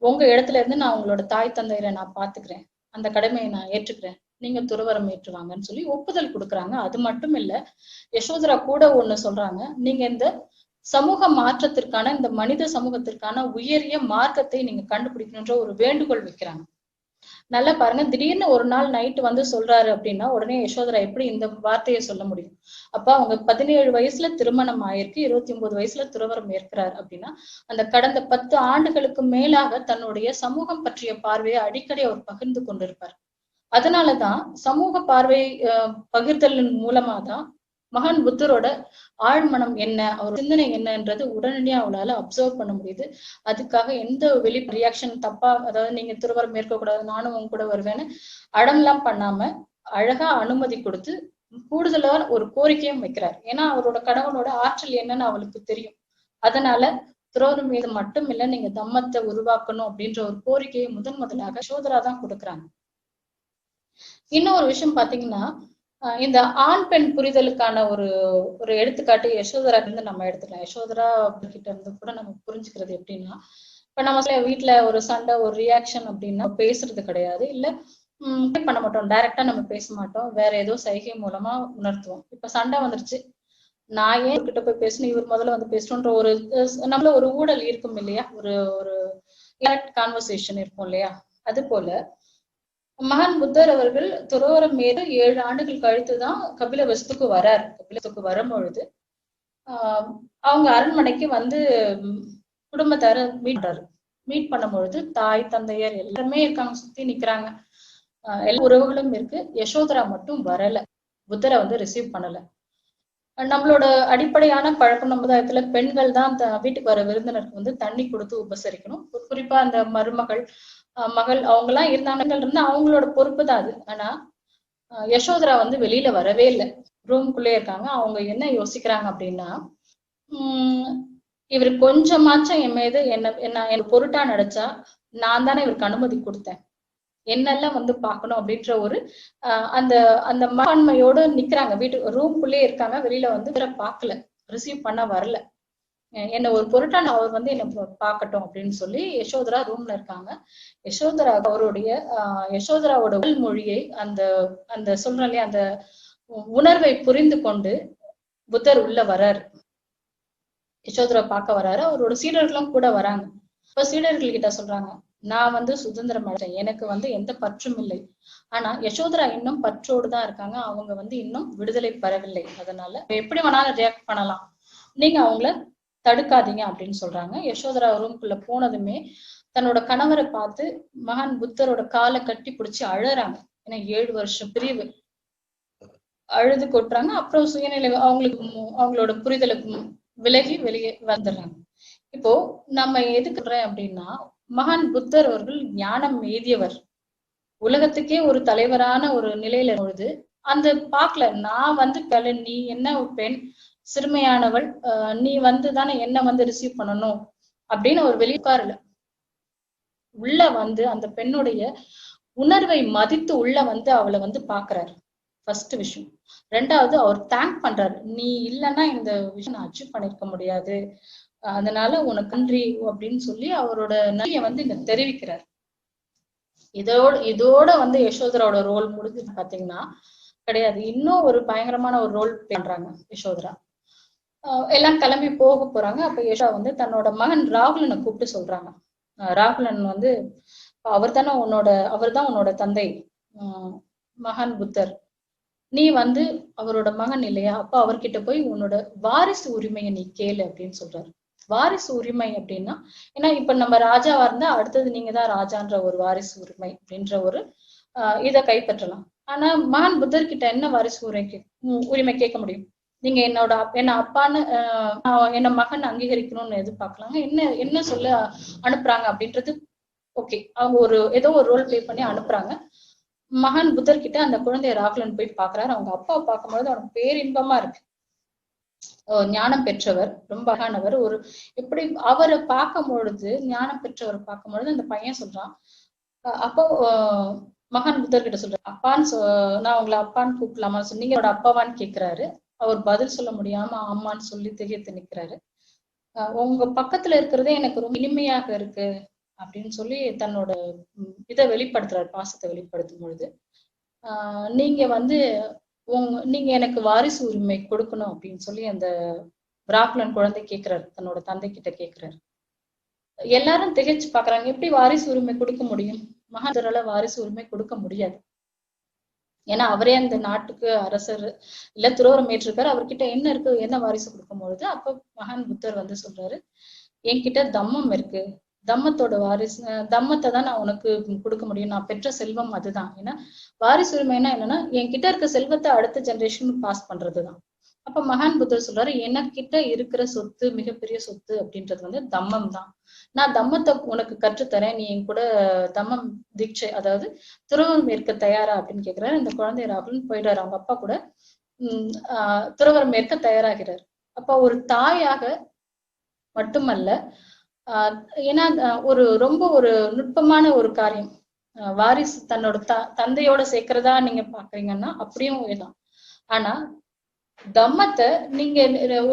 உங்க இடத்துல இருந்து நான் உங்களோட தாய் தந்தையரை நான் பாத்துக்கிறேன், அந்த கடமையை நான் ஏற்றுக்கிறேன், நீங்க துறவரம் ஏற்றுவாங்கன்னு சொல்லி ஒப்புதல் கொடுக்குறாங்க. அது மட்டும் இல்ல, யசோதரா கூட ஒண்ணு சொல்றாங்க, நீங்க இந்த சமூக மாற்றத்திற்கான, இந்த மனித சமூகத்திற்கான உயரிய மார்க்கத்தை நீங்க கண்டுபிடிக்கணும்ன்ற ஒரு வேண்டுகோள் வைக்கிறாங்க. நல்லா பாருங்க, திடீர்னு ஒரு நாள் நைட்டு வந்து சொல்றாரு அப்படின்னா, உடனே யசோதரா எப்படி இந்த வார்த்தையை சொல்ல முடியும்? அப்ப அவங்க 17 வயசுல திருமணம் ஆயிருக்கு, 29 வயசுல துறவரம் ஏற்கிறார் அப்படின்னா, அந்த கடந்த 10 ஆண்டுகளுக்கு மேலாக தன்னுடைய சமூகம் பற்றிய பார்வையை அடிக்கடி அவர் பகிர்ந்து கொண்டிருப்பார். அதனாலதான் சமூக பார்வை பகிர்தலின் மூலமாதான் மகான் புத்தரோட ஆழ்மனம் என்ன, அவர் சிந்தனை என்னன்றது உடனடியா அவளால அப்சர்வ் பண்ண முடியுது. அதுக்காக எந்த வெளி ரியாக்ஷன் தப்பா, அதாவது நீங்க திருவரம் மேற்கக்கூடாது, நானும் உங்க கூட வருவேன்னு அடம்லாம் பண்ணாம அழகா அனுமதி கொடுத்து கூடுதலா ஒரு கோரிக்கையும் வைக்கிறார். ஏன்னா அவரோட கணவனோட ஆற்றல் என்னன்னு அவளுக்கு தெரியும். அதனால துறவரம் மீது மட்டும் இல்ல, நீங்க தம்மத்தை உருவாக்கணும் அப்படின்ற ஒரு கோரிக்கையை முதலாக யசோதரா தான் கொடுக்குறாங்க. இன்னொரு விஷயம் பாத்தீங்கன்னா, இந்த ஆண் பெண் புரிதலுக்கான ஒரு எடுத்துக்காட்டு யசோதரா இருந்து நம்ம எடுத்துக்கலாம். யசோதரா கிட்ட இருந்து கூட நம்ம புரிஞ்சுக்கிறது எப்படின்னா, இப்ப நம்ம வீட்டுல ஒரு சண்டை, ஒரு ரியாக்ஷன் அப்படின்னா பேசுறது கிடையாது, இல்ல பண்ண மாட்டோம், டைரக்டா நம்ம பேச மாட்டோம், வேற ஏதோ சைகை மூலமா உணர்த்துவோம். இப்ப சண்டை வந்துருச்சு, நான் ஏன் கிட்ட போய் பேசணும், இவர் முதல்ல வந்து பேசணும்ன்ற ஒரு நம்மள ஒரு ஊழல் இருக்கும் இல்லையா, ஒரு கான்வர்சேஷன் இருக்கும் இல்லையா. அது போல மகான் புத்தர் அவர்கள் துறவரம் மீது 7 ஆண்டுகள் கழித்துதான் கபிலவஸ்துக்கு வரார். கபிலவஸ்துக்கு வரும்பொழுது அவங்க அரண்மனைக்கு வந்து குடும்பத்தார மீட் பண்ணும் பொழுது தாய் தந்தையர் எல்லாருமே இருக்காங்க, சுத்தி நிக்கிறாங்க, எல்லா உறவுகளும் இருக்கு. யசோதரா மட்டும் வரல, புத்தரை வந்து ரிசீவ் பண்ணல. நம்மளோட அடிப்படையான பழக்கம் சமுதாயத்துல பெண்கள் தான் வீட்டுக்கு வர விருந்தினருக்கு வந்து தண்ணி கொடுத்து உபசரிக்கணும். குறிப்பா அந்த மருமகள், மகள் அவங்க எல்லாம் இருந்தாங்க, அவங்களோட பொறுப்பு தான் அது. ஆனா யசோதரா வந்து வெளியில வரவே இல்லை, ரூம்குள்ளே இருக்காங்க. அவங்க என்ன யோசிக்கிறாங்க அப்படின்னா, இவர் கொஞ்சமாச்சும் என் மீது என்ன பொருட்டா நடிச்சா நான் தானே இவருக்கு அனுமதி கொடுத்தேன், என்னெல்லாம் வந்து பாக்கணும் அப்படின்ற ஒரு அந்த அந்த மனப்பான்மையோடு நிக்கிறாங்க. வீட்டு ரூம்குள்ளே இருக்காங்க, வெளியில வந்து பார்க்கல, ரிசீவ் பண்ண வரல. என்ன ஒரு பொருட்டான அவர் வந்து என்ன பார்க்கட்டும் அப்படின்னு சொல்லி யசோதரா ரூம்ல இருக்காங்க. யசோதரா அவருடைய யசோதராவோட உடல் மொழியை, அந்த அந்த சொல்றோம் இல்லையா, அந்த உணர்வை புரிந்து கொண்டு புத்தர் உள்ள வர்றாரு, யசோதரா பார்க்க வர்றாரு. அவரோட சீடர்களும் கூட வராங்க. இப்ப சீடர்கள் கிட்ட சொல்றாங்க, நான் வந்து சுதந்திரம் அடைறேன், எனக்கு வந்து எந்த பற்றும் இல்லை. ஆனா யசோதரா இன்னும் பற்றோடு தான் இருக்காங்க, அவங்க வந்து இன்னும் விடுதலை பெறவில்லை. அதனால எப்படி வேணாலும் ரியாக்ட் பண்ணலாம், நீங்க அவங்கள தடுக்காதீங்க அப்படின்னு சொல்றாங்க. யசோதரா ரூம்குள்ள போனதுமே தன்னோட கணவரை பார்த்து மகான் புத்தரோட காலை கட்டி பிடிச்சி அழறாங்க. ஏன்னா 7 வருஷம் பிரிவு, அழுது கொட்டுறாங்க. அப்புறம் சுயநிலை அவங்களோட புரிதலுக்கு விலகி வெளியே வந்துடுறாங்க. இப்போ நம்ம எதுக்குறேன் அப்படின்னா, மகான் புத்தர் அவர்கள் ஞானம் எய்தியவர், உலகத்துக்கே ஒரு தலைவரான ஒரு நிலையில பொழுது அந்த பாக்கல நான் வந்து நீ என்ன ஒரு பெண் சிறுமையானவள், நீ வந்து தானே என்ன வந்து ரிசீவ் பண்ணணும் அப்படின்னு ஒரு வெளிப்பாருல உள்ள வந்து அந்த பெண்ணுடைய உணர்வை மதித்து உள்ள வந்து அவளை வந்து பாக்குறாரு. ஃபர்ஸ்ட் விஷயம். ரெண்டாவது அவர் தேங்க் பண்றாரு, நீ இல்லைன்னா இந்த விஷயம் நான் அச்சீவ் பண்ணிருக்க முடியாது, அதனால உனக்கு நன்றி அப்படின்னு சொல்லி அவரோட நன்றியை வந்து இங்க தெரிவிக்கிறார். இதோட வந்து யசோதராவோட ரோல் முடிஞ்சு பாத்தீங்கன்னா கிடையாது. இன்னும் ஒரு பயங்கரமான ஒரு ரோல் பண்றாங்க யசோதரா. எல்லாம் கிளம்பி போக போறாங்க. அப்ப யசோதா வந்து தன்னோட மகன் ராகுலனை கூப்பிட்டு சொல்றாங்க, ராகுலன் வந்து அவர் தான் உன்னோட தந்தை மகான் புத்தர், நீ வந்து அவரோட மகன் இல்லையா, அப்ப அவர்கிட்ட போய் உன்னோட வாரிசு உரிமையை நீ கேளு அப்படின்னு சொல்றாரு. வாரிசு உரிமை அப்படின்னா, ஏன்னா இப்ப நம்ம ராஜாவா இருந்தா அடுத்தது நீங்க தான் ராஜான்ற ஒரு வாரிசு உரிமை அப்படின்ற ஒரு இதை கைப்பற்றலாம். ஆனா மகான் புத்தர் கிட்ட என்ன வாரிசு உரிமை கேட்க முடியும்? நீங்க என்ன அப்பான்னு என்ன மகன் அங்கீகரிக்கணும்னு எதிர்பார்க்கலாங்க. என்ன சொல்ல அனுப்புறாங்க அப்படின்றது ஓகே, அவங்க ஏதோ ஒரு ரோல் பிளே பண்ணி அனுப்புறாங்க. மகான் புத்தர் கிட்ட அந்த குழந்தைய ராகுலன் போய் பாக்குறாரு. அவங்க அப்பாவை பார்க்கும்போது அவனுக்கு பேரின்பமா இருக்கு. ஞானம் பெற்றவர், ரொம்ப அழகானவர். எப்படி அவரை பார்க்கும் பொழுது, ஞானம் பெற்றவர் பார்க்கும் பொழுது அந்த பையன் சொல்றான், அப்போ மகான் புத்தர் கிட்ட சொல்றாரு, அப்பான்னு நான் உங்களை அப்பான்னு கூப்பிடலாமா, நீங்க என்னோட அப்பாவான்னு கேட்கிறாரு. அவர் பதில் சொல்ல முடியாம ஆமான்னு சொல்லி திகைத்து நிக்கிறாரு. உங்க பக்கத்துல இருக்கிறதே எனக்கு ரொம்ப இனிமையாக இருக்கு அப்படின்னு சொல்லி தன்னோட இதை வெளிப்படுத்துறாரு, பாசத்தை வெளிப்படுத்தும் பொழுது நீங்க வந்து நீங்க எனக்கு வாரிசு உரிமை கொடுக்கணும் அப்படின்னு சொல்லி அந்த ராகுலன் குழந்தை கேட்கிறாரு, தன்னோட தந்தை கிட்ட கேட்கிறாரு. எல்லாரும் திகைச்சு பாக்குறாங்க, எப்படி வாரிசு உரிமை கொடுக்க முடியும்? மகாதரால வாரிசு உரிமை கொடுக்க முடியாது. ஏன்னா அவரே அந்த நாட்டுக்கு அரசர் இல்ல துறவரம் ஏற்றிருக்காரு. அவர்கிட்ட என்ன இருக்கு, என்ன வாரிசு கொடுக்கும் பொழுது அப்ப மகான் புத்தர் வந்து சொல்றாரு, என்கிட்ட தம்மம் இருக்கு, தம்மத்தோட வாரிசு, தம்மத்தை தான் நான் உனக்கு கொடுக்க முடியும், நான் பெற்ற செல்வம் அதுதான். ஏன்னா வாரிசு உரிமைன்னா என்னன்னா, என்கிட்ட இருக்க செல்வத்தை அடுத்த ஜெனரேஷனுக்கு பாஸ் பண்றதுதான். அப்ப மகான் புத்தர் சொல்றாரு, எனக்கிட்ட இருக்கிற சொத்து, மிகப்பெரிய சொத்து அப்படின்றது வந்து தம்மம் தான். நான் தம்மத்தை உனக்கு கற்றுத்தரேன், நீ என் கூட தம்மம் தீட்சை, அதாவது துறவரம் ஏற்க தயாரா அப்படின்னு கேட்கிறாரு. இந்த குழந்தை ராகுலன் போயிடுறாரு, அவங்க அப்பா கூட துறவரம் ஏற்க தயாராகிறார். அப்ப ஒரு தாயாக மட்டுமல்ல, ஏன்னா ரொம்ப ஒரு நுட்பமான ஒரு காரியம். வாரிசு தன்னோட தந்தையோட சேர்க்கிறதா நீங்க பாக்குறீங்கன்னா அப்படியும் இதுதான். ஆனா தம்மத்தை நீங்க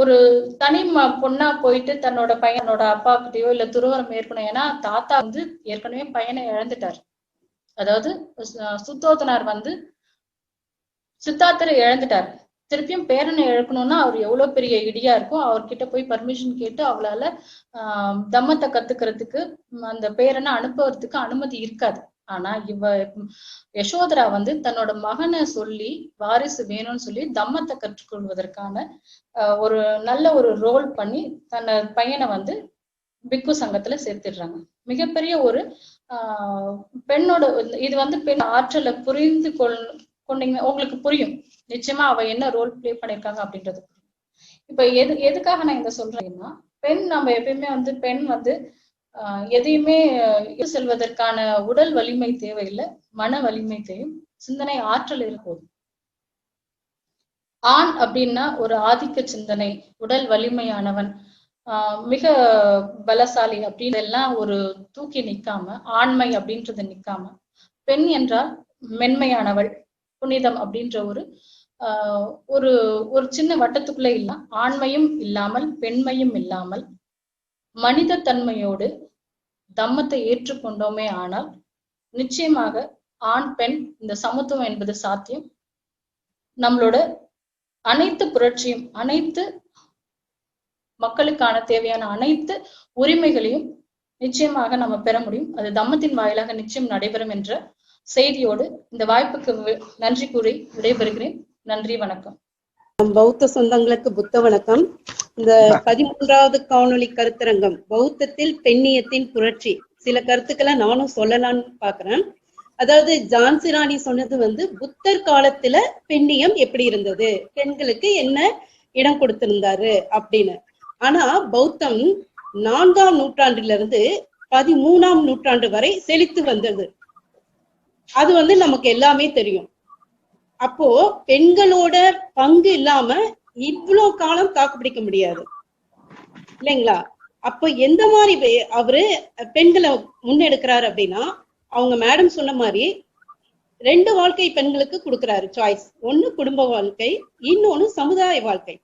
ஒரு தனி பொண்ணா போயிட்டு தன்னோட பையனோட அப்பா கிட்டயோ இல்ல துறவரம் ஏற்கணும். ஏன்னா தாத்தா வந்து ஏற்கனவே பையனை இழந்துட்டார். அதாவது சுத்தோதனார் வந்து சித்தார்த்தரை இழந்துட்டார். திருப்பியும் பேரனை இழக்கணும்னா அவர் எவ்வளவு பெரிய இடியா இருக்கும். அவர்கிட்ட போய் பர்மிஷன் கேட்டு அவளால தம்மத்தை கத்துக்கிறதுக்கு, அந்த பேரனை அனுப்புறதுக்கு அனுமதி இருக்காது. ஆனா யசோதரா வந்து தன்னோட மகனை சொல்லி வாரிசு வேணும்னு சொல்லி தம்மத்தை கற்றுக்கொள்வதற்கான ஒரு நல்ல ஒரு ரோல் பண்ணி தன்னை பையனை வந்து பிக்கு சங்கத்துல சேர்த்துடுறாங்க. மிகப்பெரிய ஒரு பெண்ணோட இது வந்து பெண் ஆற்றலை புரிந்து கொண்டீங்க உங்களுக்கு புரியும் நிச்சயமா அவ என்ன ரோல் பிளே பண்ணிருக்காங்க அப்படின்றது. இப்ப எதுக்காக நான் இதை சொல்றேன்னா, பெண் நம்ம எப்பயுமே வந்து பெண் வந்து எதையுமே செல்வதற்கான உடல் வலிமை தேவையில்லை, மன வலிமை தேவையும், சிந்தனை ஆற்றல் இருக்கும். ஆண் அப்படின்னா ஒரு ஆதிக்க சிந்தனை, உடல் வலிமையானவன், மிக பலசாலி அப்படின்னு எல்லாம் ஒரு தூக்கி நிக்காம, ஆண்மை அப்படின்றது நிக்காம, பெண் என்றால் மென்மையானவள், புனிதம் அப்படின்ற ஒரு ஒரு சின்ன வட்டத்துக்குள்ள இல்ல, ஆண்மையும் இல்லாமல் பெண்மையும் இல்லாமல் மனித தன்மையோடு தம்மத்தை ஏற்றுக்கொண்டோமே ஆனால் நிச்சயமாக ஆண் பெண் இந்த சமத்துவம் என்பது சாத்தியம். நம்மளோட அனைத்து புரட்சியும், அனைத்து மக்களுக்கான தேவையான அனைத்து உரிமைகளையும் நிச்சயமாக நம்ம பெற முடியும். அது தம்மத்தின் வாயிலாக நிச்சயம் நடைபெறும் என்ற செய்தியோடு இந்த வாய்ப்புக்கு நன்றி கூறி விடைபெறுகிறேன். நன்றி, வணக்கம். பௌத்த சொந்தங்களுக்கு புத்த வணக்கம். இந்த 13வது காணொளி கருத்தரங்கம் பௌத்தத்தில் பெண்ணியத்தின் புரட்சி, சில கருத்துக்களை நானும் சொல்லலாம்னு பாக்குறேன். அதாவது ஜான்சி ராணி சொன்னது புத்தர் காலத்துல பெண்ணியம் எப்படி இருந்தது, பெண்களுக்கு என்ன இடம் கொடுத்திருந்தாரு அப்படின்னு. ஆனா பௌத்தம் 4ஆம் நூற்றாண்டிலிருந்து 13ஆம் நூற்றாண்டு வரை செழித்து வந்தது. அது நமக்கு எல்லாமே தெரியும். அப்போ பெண்களோட பங்கு இல்லாம இவ்வளவு காலம் தாக்கு பிடிக்க முடியாது இல்லைங்களா? அப்போ எந்த மாதிரி அவரு பெண்களை முன்னெடுக்கிறாரு அப்படின்னா, அவங்க மேடம் சொன்ன மாதிரி 2 வாழ்க்கை பெண்களுக்கு கொடுக்கிறாரு சாய்ஸ். ஒண்ணு குடும்ப வாழ்க்கை, இன்னொன்னு சமுதாய வாழ்க்கை.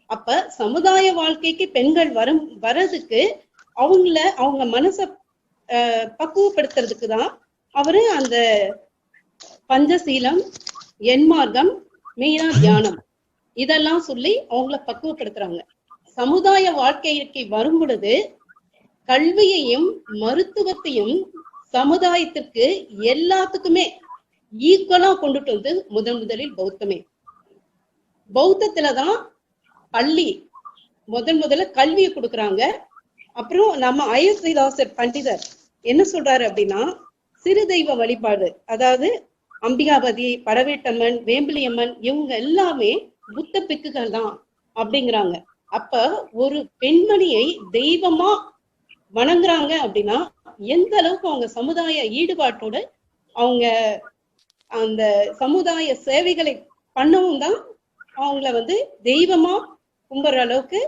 அப்ப சமுதாய வாழ்க்கைக்கு பெண்கள் வர்றதுக்கு அவங்க மனச பக்குவப்படுத்துறதுக்கு தான் அவரு அந்த பஞ்சசீலம், எண்மார்க்கம், மெயினா தியானம் இதெல்லாம் சொல்லி அவங்கள பக்குவப்படுத்துறாங்க. சமுதாய வாழ்க்கைக்கு வரும் பொழுது கல்வியையும் மருத்துவத்தையும் சமுதாயத்திற்கு எல்லாத்துக்குமே ஈக்குவலா கொண்டுட்டு முதலில் பௌத்தமே. பௌத்தத்துலதான் பள்ளி முதல்ல கல்வியை கொடுக்குறாங்க. அப்புறம் நம்ம அயோத்திதாசர் பண்டிதர் என்ன சொல்றாரு அப்படின்னா, சிறு தெய்வ வழிபாடு, அதாவது அம்பிகாபதி, படவேட்டம்மன், வேம்பிலியம்மன் இவங்க எல்லாமே புத்த பிக்குகள் தான் அப்படிங்கிறாங்க. அப்ப ஒரு பெண்மணியை தெய்வமா வணங்குறாங்க அப்படின்னா எந்த அளவுக்கு அவங்க சமுதாய ஈடுபாட்டோட அவங்க அந்த சமுதாய சேவைகளை பண்ணவும் தான் அவங்கள தெய்வமா கும்பிடுற அளவுக்கு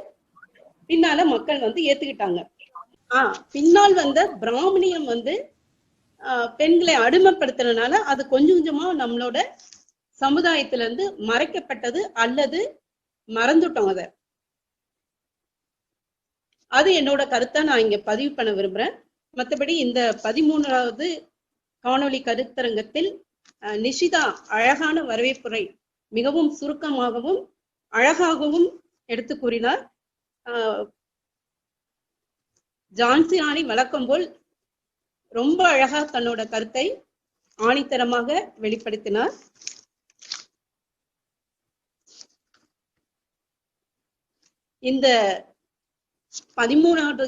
பின்னால மக்கள் ஏத்துக்கிட்டாங்க. பின்னால் வந்த பிராமணியம் பெண்களை அடிமைப்படுத்துறதுனால அது கொஞ்சம் கொஞ்சமா நம்மளோட சமுதாயத்துல இருந்து மறைக்கப்பட்டது அல்லது மறந்துட்டோம். அது என்னோட கருத்தை நான் இங்க பதிவு பண்ண விரும்புறேன். மற்றபடி இந்த 13வது காணொளி கருத்தரங்கத்தில் நிஷிதா அழகான வரவேற்புரை மிகவும் சுருக்கமாகவும் அழகாகவும் எடுத்து கூறினார். ஜான்சி ராணி வழக்கம் போல் ரொம்ப அழகா தன்னோட கருத்தை ஆணித்தரமாக வெளிப்படுத்தினார். இந்த 13வது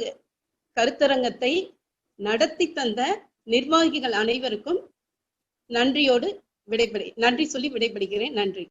கருத்தரங்கத்தை நடத்தி தந்த நிர்வாகிகள் அனைவருக்கும் நன்றி சொல்லி விடைபெறுகிறேன். நன்றி.